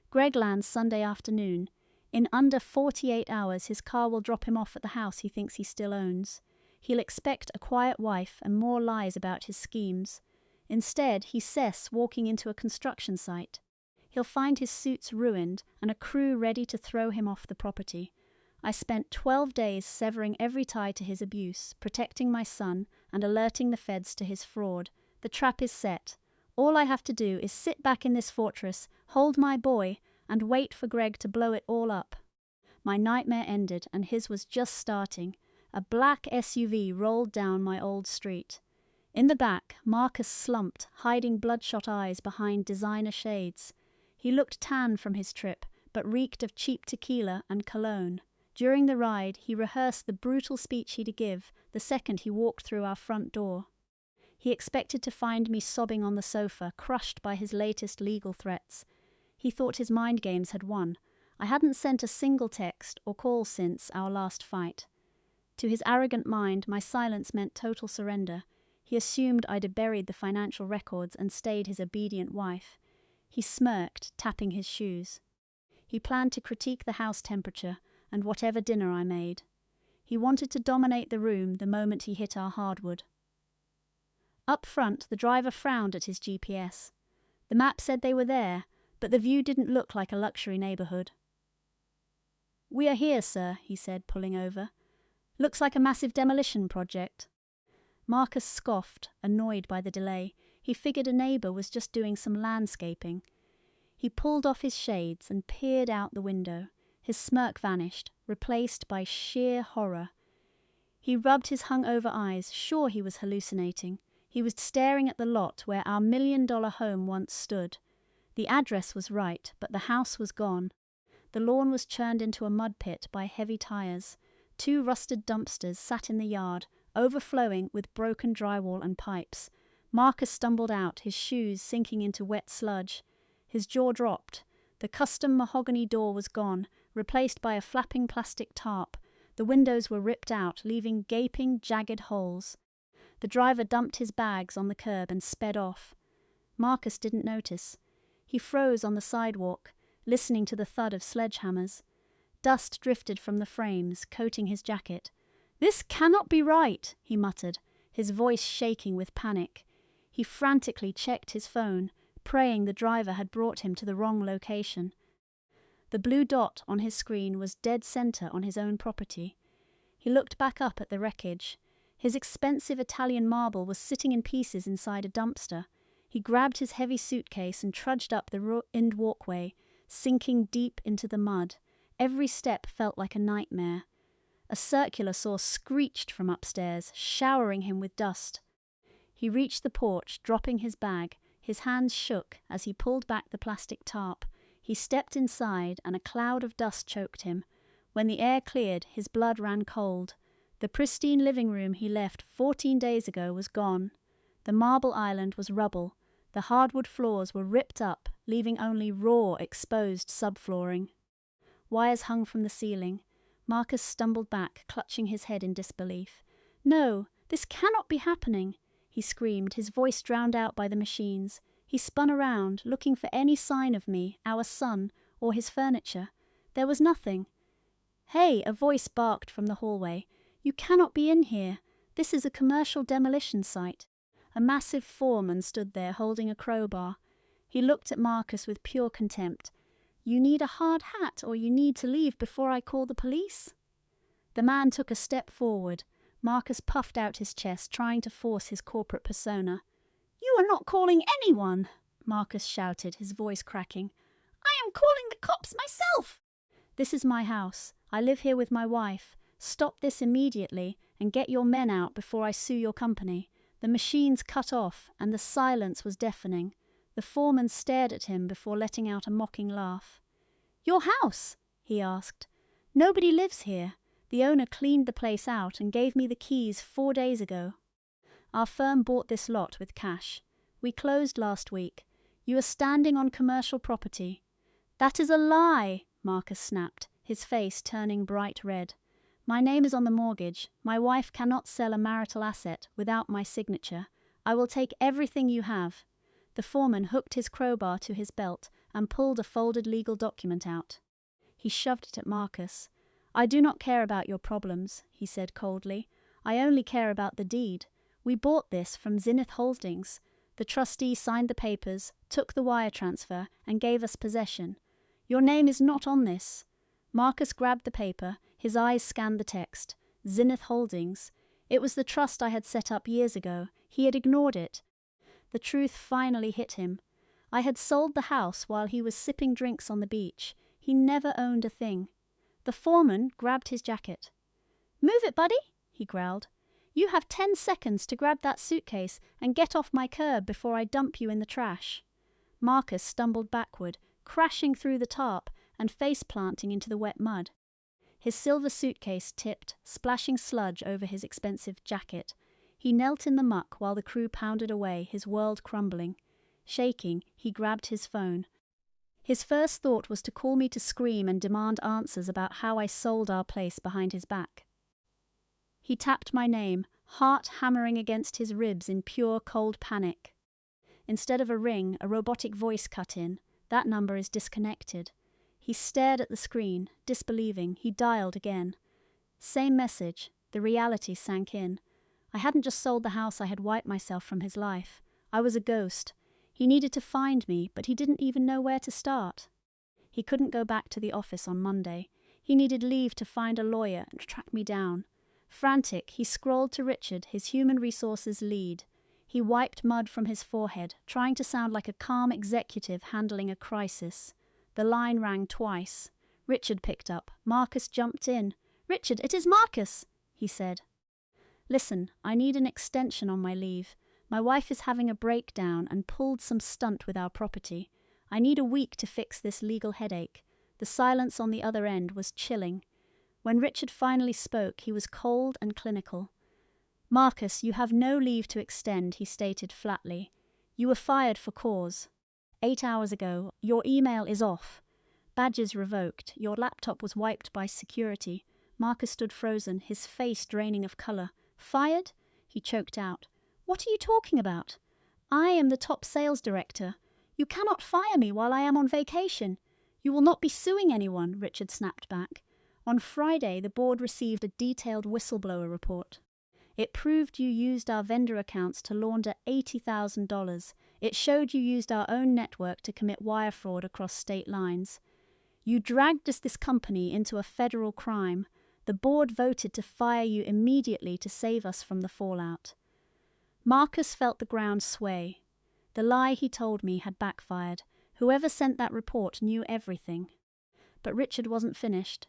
Greg lands Sunday afternoon. In under 48 hours, his car will drop him off at the house he thinks he still owns. He'll expect a quiet wife and more lies about his schemes. Instead, he's Sess walking into a construction site. He'll find his suits ruined and a crew ready to throw him off the property. I spent 12 days severing every tie to his abuse, protecting my son, and alerting the feds to his fraud. The trap is set. All I have to do is sit back in this fortress, hold my boy, and wait for Greg to blow it all up. My nightmare ended, and his was just starting. A black SUV rolled down my old street. In the back, Marcus slumped, hiding bloodshot eyes behind designer shades. He looked tan from his trip, but reeked of cheap tequila and cologne. During the ride, he rehearsed the brutal speech he'd give the second he walked through our front door. He expected to find me sobbing on the sofa, crushed by his latest legal threats. He thought his mind games had won. I hadn't sent a single text or call since our last fight. To his arrogant mind, my silence meant total surrender. He assumed I'd buried the financial records and stayed his obedient wife. He smirked, tapping his shoes. He planned to critique the house temperature and whatever dinner I made. He wanted to dominate the room the moment he hit our hardwood. Up front, the driver frowned at his GPS. The map said they were there, but the view didn't look like a luxury neighborhood. "We are here, sir," he said, pulling over. "Looks like a massive demolition project." Marcus scoffed, annoyed by the delay. He figured a neighbor was just doing some landscaping. He pulled off his shades and peered out the window. His smirk vanished, replaced by sheer horror. He rubbed his hungover eyes, sure he was hallucinating. He was staring at the lot where our $1 million home once stood. The address was right, but the house was gone. The lawn was churned into a mud pit by heavy tires. 2 rusted dumpsters sat in the yard, overflowing with broken drywall and pipes. Marcus stumbled out, his shoes sinking into wet sludge. His jaw dropped. The custom mahogany door was gone, replaced by a flapping plastic tarp. The windows were ripped out, leaving gaping, jagged holes. The driver dumped his bags on the curb and sped off. Marcus didn't notice. He froze on the sidewalk, listening to the thud of sledgehammers. Dust drifted from the frames, coating his jacket. "This cannot be right," he muttered, his voice shaking with panic. He frantically checked his phone, praying the driver had brought him to the wrong location. The blue dot on his screen was dead center on his own property. He looked back up at the wreckage. His expensive Italian marble was sitting in pieces inside a dumpster. He grabbed his heavy suitcase and trudged up the ruined walkway, sinking deep into the mud. Every step felt like a nightmare. A circular saw screeched from upstairs, showering him with dust. He reached the porch, dropping his bag. His hands shook as he pulled back the plastic tarp. He stepped inside, and a cloud of dust choked him. When the air cleared, his blood ran cold. The pristine living room he left 14 days ago was gone. The marble island was rubble. The hardwood floors were ripped up, leaving only raw, exposed subflooring. Wires hung from the ceiling. Marcus stumbled back, clutching his head in disbelief. "No, this cannot be happening," he screamed, his voice drowned out by the machines. He spun around, looking for any sign of me, our son, or his furniture. There was nothing. "Hey," a voice barked from the hallway. "You cannot be in here. This is a commercial demolition site." A massive foreman stood there holding a crowbar. He looked at Marcus with pure contempt. "You need a hard hat, or you need to leave before I call the police." The man took a step forward. Marcus puffed out his chest, trying to force his corporate persona. "You are not calling anyone," Marcus shouted, his voice cracking. "I am calling the cops myself." "This is my house. I live here with my wife. Stop this immediately and get your men out before I sue your company." The machines cut off, and the silence was deafening. The foreman stared at him before letting out a mocking laugh. "Your house?" he asked. "Nobody lives here. The owner cleaned the place out and gave me the keys 4 days ago. Our firm bought this lot with cash. We closed last week. You are standing on commercial property." "That is a lie," Marcus snapped, his face turning bright red. "My name is on the mortgage. My wife cannot sell a marital asset without my signature. I will take everything you have." The foreman hooked his crowbar to his belt and pulled a folded legal document out. He shoved it at Marcus. "I do not care about your problems," he said coldly. "I only care about the deed. We bought this from Zenith Holdings. The trustee signed the papers, took the wire transfer, and gave us possession. Your name is not on this." Marcus grabbed the paper. His eyes scanned the text. Zenith Holdings. It was the trust I had set up years ago. He had ignored it. The truth finally hit him. I had sold the house while he was sipping drinks on the beach. He never owned a thing. The foreman grabbed his jacket. "Move it, buddy," he growled. "You have 10 seconds to grab that suitcase and get off my curb before I dump you in the trash." Marcus stumbled backward, crashing through the tarp and face-planting into the wet mud. His silver suitcase tipped, splashing sludge over his expensive jacket. He knelt in the muck while the crew pounded away, his world crumbling. Shaking, he grabbed his phone. His first thought was to call me to scream and demand answers about how I sold our place behind his back. He tapped my name, heart hammering against his ribs in pure cold panic. Instead of a ring, a robotic voice cut in. "That number is disconnected." He stared at the screen, disbelieving. He dialed again. Same message. The reality sank in. I hadn't just sold the house, I had wiped myself from his life. I was a ghost. He needed to find me, but he didn't even know where to start. He couldn't go back to the office on Monday. He needed leave to find a lawyer and track me down. Frantic, he scrolled to Richard, his human resources lead. He wiped mud from his forehead, trying to sound like a calm executive handling a crisis. The line rang twice. Richard picked up. Marcus jumped in. "Richard, it is Marcus," he said. "Listen, I need an extension on my leave. My wife is having a breakdown and pulled some stunt with our property. I need a week to fix this legal headache." The silence on the other end was chilling. When Richard finally spoke, he was cold and clinical. "Marcus, you have no leave to extend," he stated flatly. "You were fired for cause. 8 hours ago, your email is off. Badges revoked. Your laptop was wiped by security." Marcus stood frozen, his face draining of colour. "Fired?" he choked out. "What are you talking about? I am the top sales director. You cannot fire me while I am on vacation. You will not be suing anyone," Richard snapped back. On Friday, the board received a detailed whistleblower report. It proved you used our vendor accounts to launder $80,000. It showed you used our own network to commit wire fraud across state lines. You dragged this company into a federal crime. The board voted to fire you immediately to save us from the fallout. Marcus felt the ground sway. The lie he told me had backfired. Whoever sent that report knew everything. But Richard wasn't finished.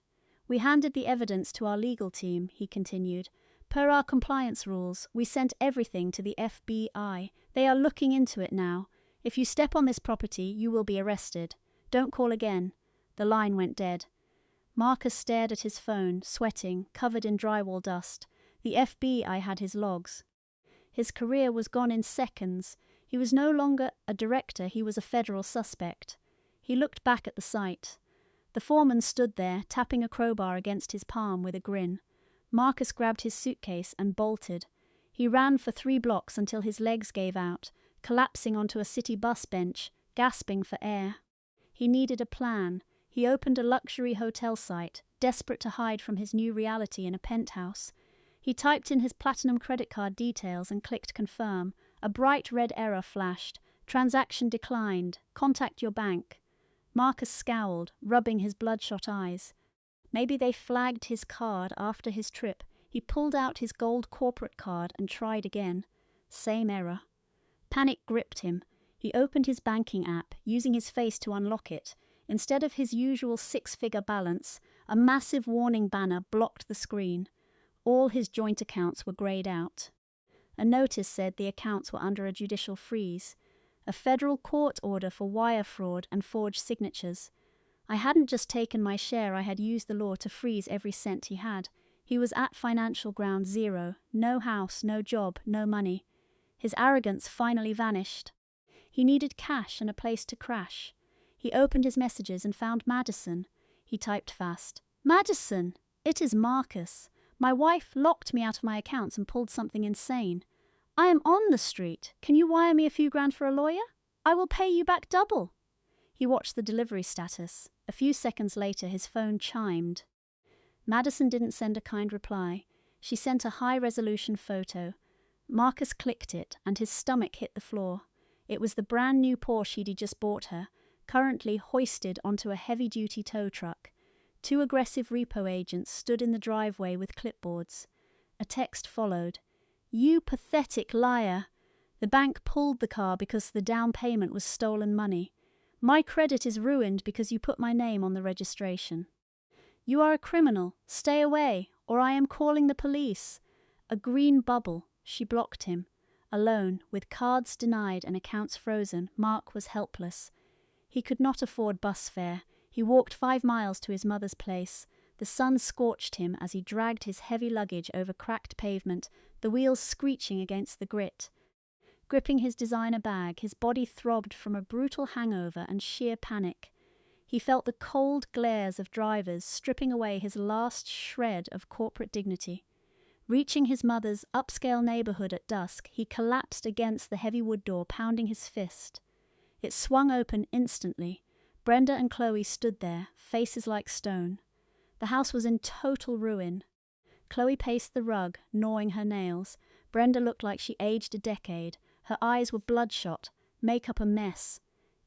"We handed the evidence to our legal team," he continued. "Per our compliance rules, we sent everything to the FBI. They are looking into it now. If you step on this property, you will be arrested. Don't call again." The line went dead. Marcus stared at his phone, sweating, covered in drywall dust. The FBI had his logs. His career was gone in seconds. He was no longer a director, he was a federal suspect. He looked back at the site. The foreman stood there, tapping a crowbar against his palm with a grin. Marcus grabbed his suitcase and bolted. He ran for 3 blocks until his legs gave out, collapsing onto a city bus bench, gasping for air. He needed a plan. He opened a luxury hotel site, desperate to hide from his new reality in a penthouse. He typed in his platinum credit card details and clicked confirm. A bright red error flashed. "Transaction declined. Contact your bank." Marcus scowled, rubbing his bloodshot eyes. Maybe they flagged his card after his trip. He pulled out his gold corporate card and tried again. Same error. Panic gripped him. He opened his banking app, using his face to unlock it. Instead of his usual 6-figure balance, a massive warning banner blocked the screen. All his joint accounts were grayed out. A notice said the accounts were under a judicial freeze. A federal court order for wire fraud and forged signatures. I hadn't just taken my share, I had used the law to freeze every cent he had. He was at financial ground zero. No house, no job, no money. His arrogance finally vanished. He needed cash and a place to crash. He opened his messages and found Madison. He typed fast. "Madison! It is Marcus. My wife locked me out of my accounts and pulled something insane. I am on the street. Can you wire me a few grand for a lawyer? I will pay you back double." He watched the delivery status. A few seconds later, his phone chimed. Madison didn't send a kind reply. She sent a high-resolution photo. Marcus clicked it, and his stomach hit the floor. It was the brand-new Porsche he'd just bought her, currently hoisted onto a heavy-duty tow truck. 2 aggressive repo agents stood in the driveway with clipboards. A text followed. "You pathetic liar. The bank pulled the car because the down payment was stolen money. My credit is ruined because you put my name on the registration. You are a criminal. Stay away, or I am calling the police." A green bubble. She blocked him. Alone, with cards denied and accounts frozen, Mark was helpless. He could not afford bus fare. He walked 5 miles to his mother's place. The sun scorched him as he dragged his heavy luggage over cracked pavement, the wheels screeching against the grit. Gripping his designer bag, his body throbbed from a brutal hangover and sheer panic. He felt the cold glares of drivers stripping away his last shred of corporate dignity. Reaching his mother's upscale neighborhood at dusk, he collapsed against the heavy wood door, pounding his fist. It swung open instantly. Brenda and Chloe stood there, faces like stone. The house was in total ruin. Chloe paced the rug, gnawing her nails. Brenda looked like she aged a decade. Her eyes were bloodshot, makeup a mess.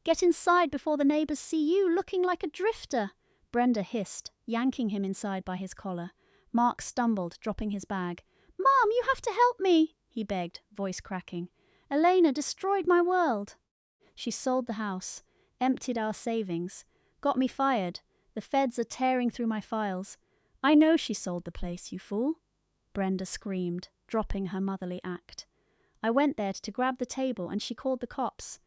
"Get inside before the neighbors see you looking like a drifter," Brenda hissed, yanking him inside by his collar. Mark stumbled, dropping his bag. "Mom, you have to help me," he begged, voice cracking. "Elena destroyed my world." "She sold the house, emptied our savings, got me fired. The feds are tearing through my files. I know she sold the place, you fool," Brenda screamed, dropping her motherly act. "I went there to grab the table and she called the cops.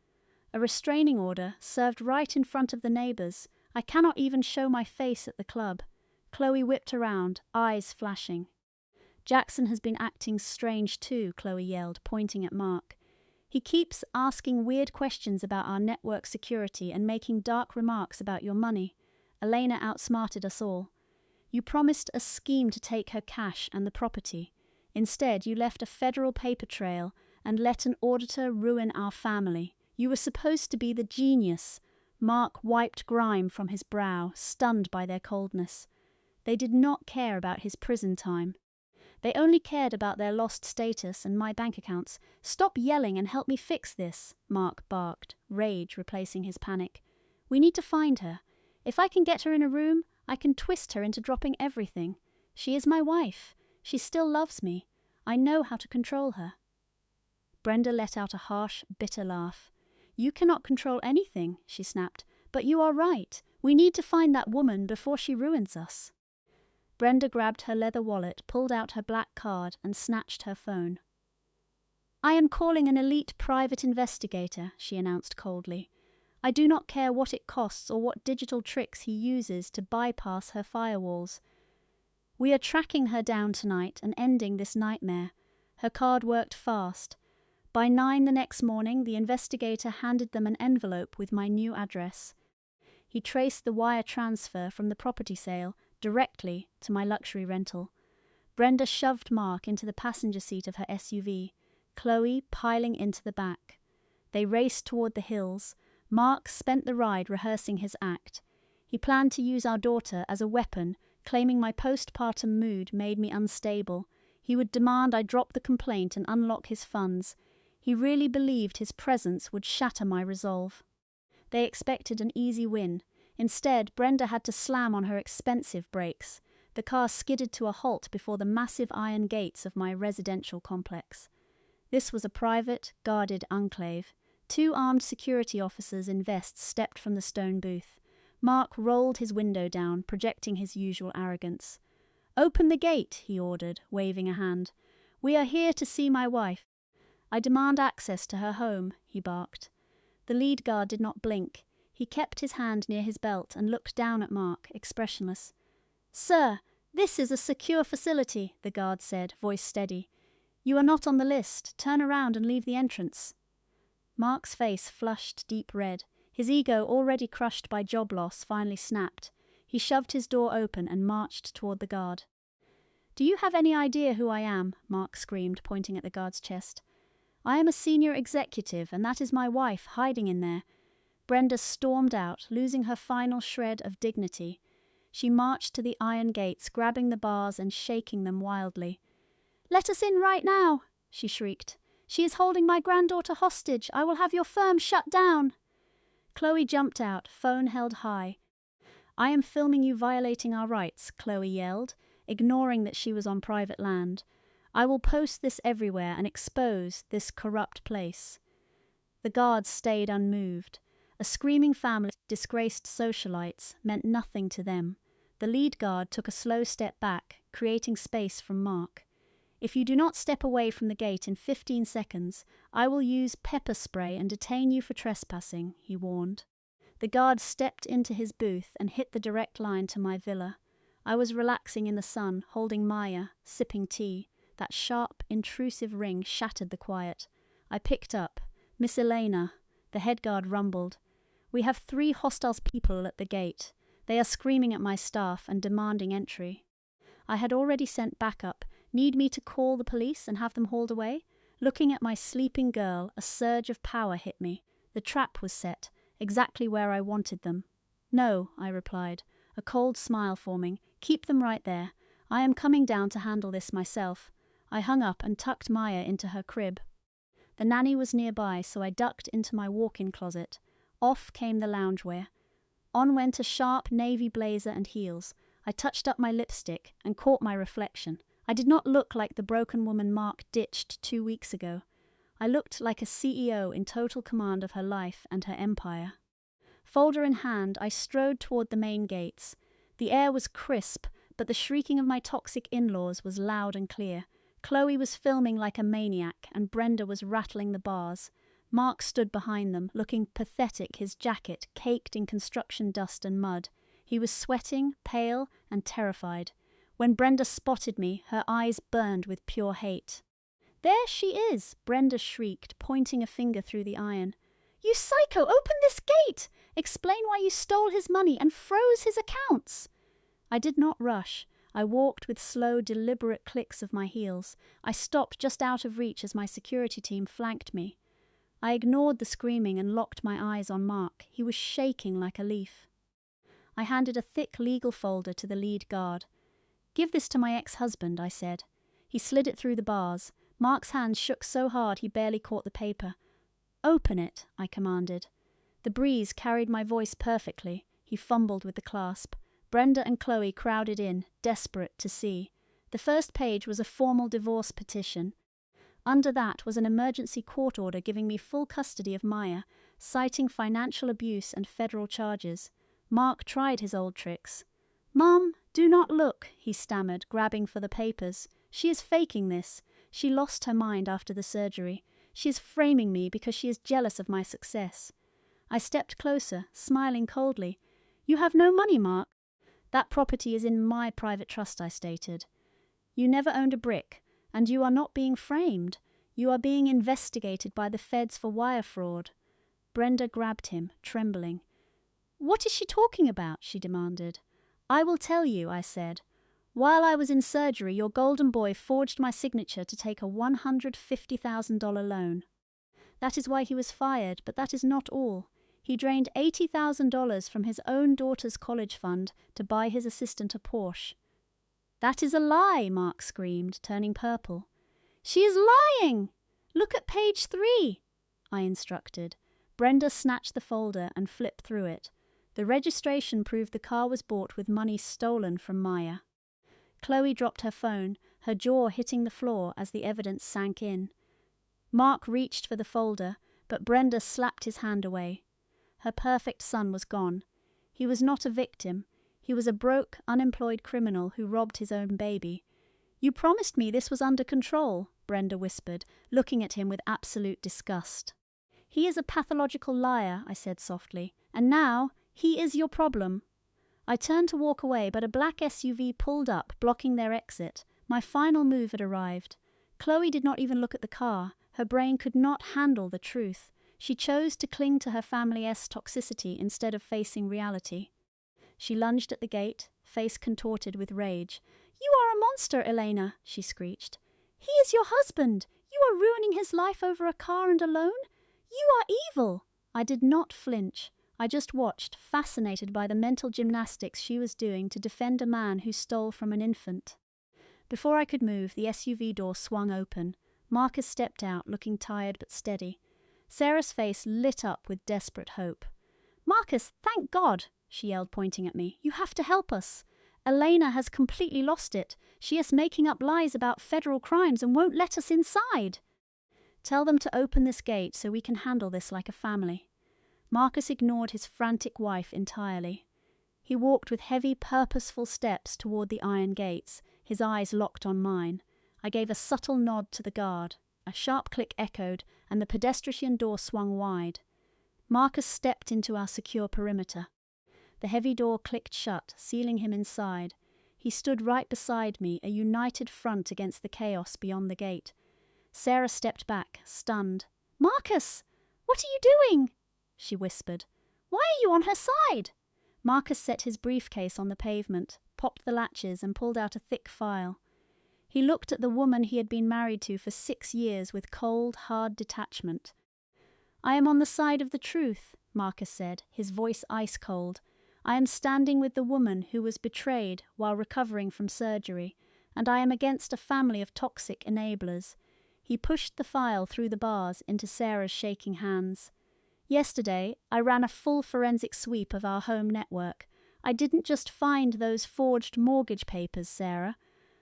A restraining order served right in front of the neighbors. I cannot even show my face at the club." Chloe whipped around, eyes flashing. "Jackson has been acting strange too," Chloe yelled, pointing at Mark. "He keeps asking weird questions about our network security and making dark remarks about your money. Elena outsmarted us all. You promised a scheme to take her cash and the property. Instead, you left a federal paper trail and let an auditor ruin our family. You were supposed to be the genius." Mark wiped grime from his brow, stunned by their coldness. They did not care about his prison time. They only cared about their lost status and my bank accounts. "Stop yelling and help me fix this," Mark barked, rage replacing his panic. "We need to find her. If I can get her in a room, I can twist her into dropping everything. She is my wife. She still loves me. I know how to control her." Brenda let out a harsh, bitter laugh. "You cannot control anything," she snapped. "But you are right. We need to find that woman before she ruins us." Brenda grabbed her leather wallet, pulled out her black card, and snatched her phone. "I am calling an elite private investigator," she announced coldly. "I do not care what it costs or what digital tricks he uses to bypass her firewalls. We are tracking her down tonight and ending this nightmare." Her card worked fast. By 9 the next morning, the investigator handed them an envelope with my new address. He traced the wire transfer from the property sale directly to my luxury rental. Brenda shoved Mark into the passenger seat of her SUV, Chloe piling into the back. They raced toward the hills. Mark spent the ride rehearsing his act. He planned to use our daughter as a weapon, claiming my postpartum mood made me unstable. He would demand I drop the complaint and unlock his funds. He really believed his presence would shatter my resolve. They expected an easy win. Instead, Brenda had to slam on her expensive brakes. The car skidded to a halt before the massive iron gates of my residential complex. This was a private, guarded enclave. 2 armed security officers in vests stepped from the stone booth. Mark rolled his window down, projecting his usual arrogance. "Open the gate," he ordered, waving a hand. "We are here to see my wife." "I demand access to her home," he barked. The lead guard did not blink. He kept his hand near his belt and looked down at Mark, expressionless. "Sir, this is a secure facility," the guard said, voice steady. "You are not on the list. Turn around and leave the entrance." Mark's face flushed deep red. His ego, already crushed by job loss, finally snapped. He shoved his door open and marched toward the guard. "Do you have any idea who I am?" Mark screamed, pointing at the guard's chest. "I am a senior executive, and that is my wife hiding in there." Brenda stormed out, losing her final shred of dignity. She marched to the iron gates, grabbing the bars and shaking them wildly. "Let us in right now," she shrieked. "She is holding my granddaughter hostage. I will have your firm shut down." Chloe jumped out, phone held high. "I am filming you violating our rights," Chloe yelled, ignoring that she was on private land. "I will post this everywhere and expose this corrupt place." The guards stayed unmoved. A screaming family of disgraced socialites meant nothing to them. The lead guard took a slow step back, creating space from Mark. "If you do not step away from the gate in 15 seconds, I will use pepper spray and detain you for trespassing," he warned. The guard stepped into his booth and hit the direct line to my villa. I was relaxing in the sun, holding Maya, sipping tea. That sharp, intrusive ring shattered the quiet. I picked up. "Miss Elena," the head guard rumbled. "We have 3 hostile people at the gate. They are screaming at my staff and demanding entry." I had already sent backup. Need me to call the police and have them hauled away? Looking at my sleeping girl, a surge of power hit me. The trap was set, exactly where I wanted them. "No," I replied, a cold smile forming. "Keep them right there. I am coming down to handle this myself." I hung up and tucked Maya into her crib. The nanny was nearby, so I ducked into my walk-in closet. Off came the loungewear. On went a sharp navy blazer and heels. I touched up my lipstick and caught my reflection. I did not look like the broken woman Mark ditched 2 weeks ago. I looked like a CEO in total command of her life and her empire. Folder in hand, I strode toward the main gates. The air was crisp, but the shrieking of my toxic in-laws was loud and clear. Chloe was filming like a maniac, and Brenda was rattling the bars. Mark stood behind them, looking pathetic, his jacket caked in construction dust and mud. He was sweating, pale, and terrified. When Brenda spotted me, her eyes burned with pure hate. "There she is!" Brenda shrieked, pointing a finger through the iron. "You psycho! Open this gate! Explain why you stole his money and froze his accounts!" I did not rush. I walked with slow, deliberate clicks of my heels. I stopped just out of reach as my security team flanked me. I ignored the screaming and locked my eyes on Mark. He was shaking like a leaf. I handed a thick legal folder to the lead guard. "Give this to my ex-husband," I said. He slid it through the bars. Mark's hands shook so hard he barely caught the paper. "Open it," I commanded. The breeze carried my voice perfectly. He fumbled with the clasp. Brenda and Chloe crowded in, desperate to see. The first page was a formal divorce petition. Under that was an emergency court order giving me full custody of Maya, citing financial abuse and federal charges. Mark tried his old tricks. "Mom, do not look," he stammered, grabbing for the papers. "She is faking this. She lost her mind after the surgery. She is framing me because she is jealous of my success." I stepped closer, smiling coldly. "You have no money, Mark." "That property is in my private trust," I stated. "You never owned a brick, and you are not being framed. You are being investigated by the feds for wire fraud." Brenda grabbed him, trembling. "What is she talking about?" she demanded. "I will tell you," I said. "While I was in surgery, your golden boy forged my signature to take a $150,000 loan. That is why he was fired, but that is not all. He drained $80,000 from his own daughter's college fund to buy his assistant a Porsche." "That is a lie," Mark screamed, turning purple. "She is lying! Look at page 3, I instructed. Brenda snatched the folder and flipped through it. The registration proved the car was bought with money stolen from Maya. Chloe dropped her phone, her jaw hitting the floor as the evidence sank in. Mark reached for the folder, but Brenda slapped his hand away. Her perfect son was gone. He was not a victim. He was a broke, unemployed criminal who robbed his own baby. "You promised me this was under control," Brenda whispered, looking at him with absolute disgust. "He is a pathological liar," I said softly, "and now he is your problem." I turned to walk away, but a black SUV pulled up, blocking their exit. My final move had arrived. Chloe did not even look at the car. Her brain could not handle the truth. She chose to cling to her family's toxicity instead of facing reality. She lunged at the gate, face contorted with rage. "You are a monster, Elena," she screeched. "He is your husband. You are ruining his life over a car and a loan. You are evil." I did not flinch. I just watched, fascinated by the mental gymnastics she was doing to defend a man who stole from an infant. Before I could move, the SUV door swung open. Marcus stepped out, looking tired but steady. Sarah's face lit up with desperate hope. "Marcus, thank God," she yelled, pointing at me. "You have to help us. Elena has completely lost it. She is making up lies about federal crimes and won't let us inside." "Tell them to open this gate so we can handle this like a family." Marcus ignored his frantic wife entirely. He walked with heavy, purposeful steps toward the iron gates, his eyes locked on mine. I gave a subtle nod to the guard. A sharp click echoed, and the pedestrian door swung wide. Marcus stepped into our secure perimeter. The heavy door clicked shut, sealing him inside. He stood right beside me, a united front against the chaos beyond the gate. Sarah stepped back, stunned. "Marcus! What are you doing?" she whispered. "Why are you on her side?" Marcus set his briefcase on the pavement, popped the latches, and pulled out a thick file. He looked at the woman he had been married to for 6 years with cold, hard detachment. "I am on the side of the truth," Marcus said, his voice ice cold. "I am standing with the woman who was betrayed while recovering from surgery, and I am against a family of toxic enablers." He pushed the file through the bars into Sarah's shaking hands. "Yesterday, I ran a full forensic sweep of our home network. I didn't just find those forged mortgage papers, Sarah.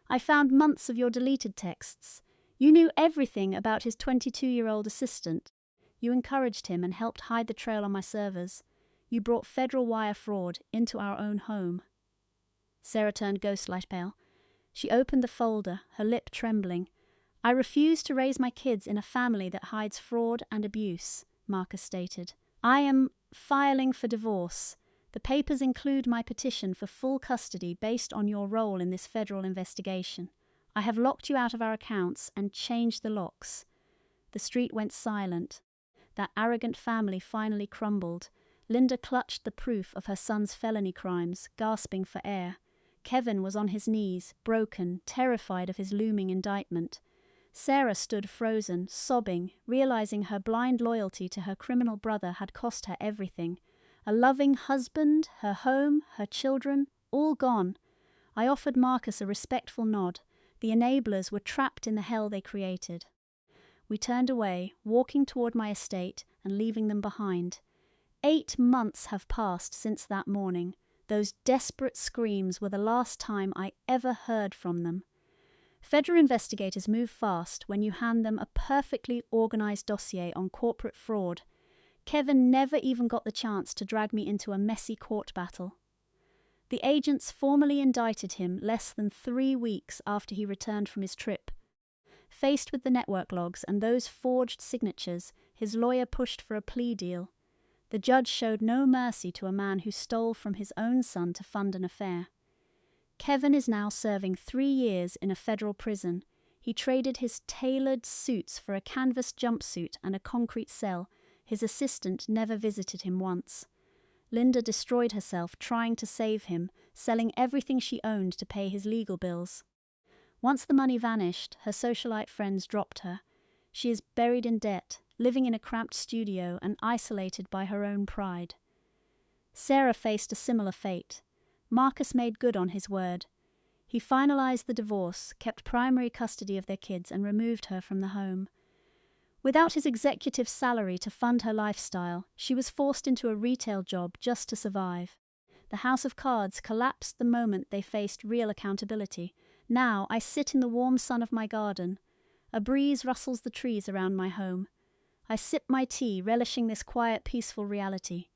I found months of your deleted texts. You knew everything about his 22-year-old assistant. You encouraged him and helped hide the trail on my servers. You brought federal wire fraud into our own home. Sarah turned ghost-like pale. She opened the folder, her lip trembling. I refuse to raise my kids in a family that hides fraud and abuse, Marcus stated. I am filing for divorce. The papers include my petition for full custody based on your role in this federal investigation. I have locked you out of our accounts and changed the locks. The street went silent. That arrogant family finally crumbled. Linda clutched the proof of her son's felony crimes, gasping for air. Kevin was on his knees, broken, terrified of his looming indictment. Sarah stood frozen, sobbing, realizing her blind loyalty to her criminal brother had cost her everything. A loving husband, her home, her children, all gone. I offered Marcus a respectful nod. The enablers were trapped in the hell they created. We turned away, walking toward my estate and leaving them behind. 8 months have passed since that morning. Those desperate screams were the last time I ever heard from them. Federal investigators move fast when you hand them a perfectly organized dossier on corporate fraud. Kevin never even got the chance to drag me into a messy court battle. The agents formally indicted him less than 3 weeks after he returned from his trip. Faced with the network logs and those forged signatures, his lawyer pushed for a plea deal. The judge showed no mercy to a man who stole from his own son to fund an affair. Kevin is now serving 3 years in a federal prison. He traded his tailored suits for a canvas jumpsuit and a concrete cell. His assistant never visited him once. Linda destroyed herself trying to save him, selling everything she owned to pay his legal bills. Once the money vanished, her socialite friends dropped her. She is buried in debt, living in a cramped studio and isolated by her own pride. Sarah faced a similar fate. Marcus made good on his word. He finalized the divorce, kept primary custody of their kids, and removed her from the home. Without his executive salary to fund her lifestyle, she was forced into a retail job just to survive. The house of cards collapsed the moment they faced real accountability. Now I sit in the warm sun of my garden. A breeze rustles the trees around my home. I sip my tea, relishing this quiet, peaceful reality.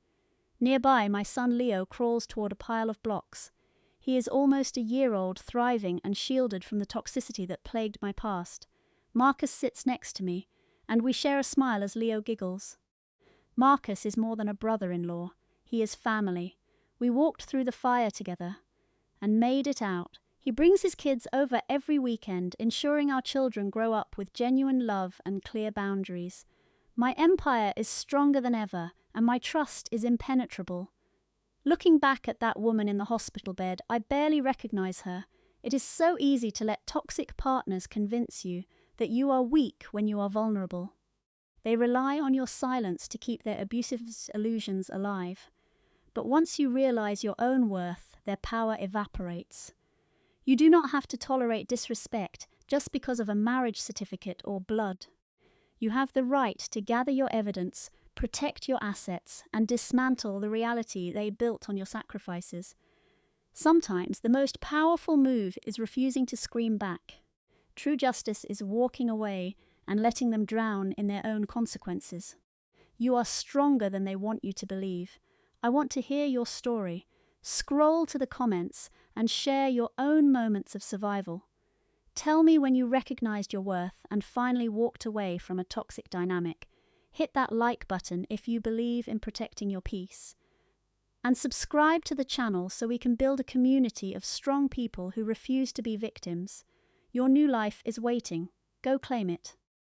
Nearby, my son Leo crawls toward a pile of blocks. He is almost a year old, thriving and shielded from the toxicity that plagued my past. Marcus sits next to me, and we share a smile as Leo giggles. Marcus is more than a brother-in-law. He is family. We walked through the fire together and made it out. He brings his kids over every weekend, ensuring our children grow up with genuine love and clear boundaries. My empire is stronger than ever, and my trust is impenetrable. Looking back at that woman in the hospital bed, I barely recognize her. It is so easy to let toxic partners convince you that you are weak when you are vulnerable. They rely on your silence to keep their abusive illusions alive. But once you realize your own worth, their power evaporates. You do not have to tolerate disrespect just because of a marriage certificate or blood. You have the right to gather your evidence, protect your assets, and dismantle the reality they built on your sacrifices. Sometimes the most powerful move is refusing to scream back. True justice is walking away and letting them drown in their own consequences. You are stronger than they want you to believe. I want to hear your story. Scroll to the comments and share your own moments of survival. Tell me when you recognized your worth and finally walked away from a toxic dynamic. Hit that like button if you believe in protecting your peace. And subscribe to the channel so we can build a community of strong people who refuse to be victims. Your new life is waiting. Go claim it.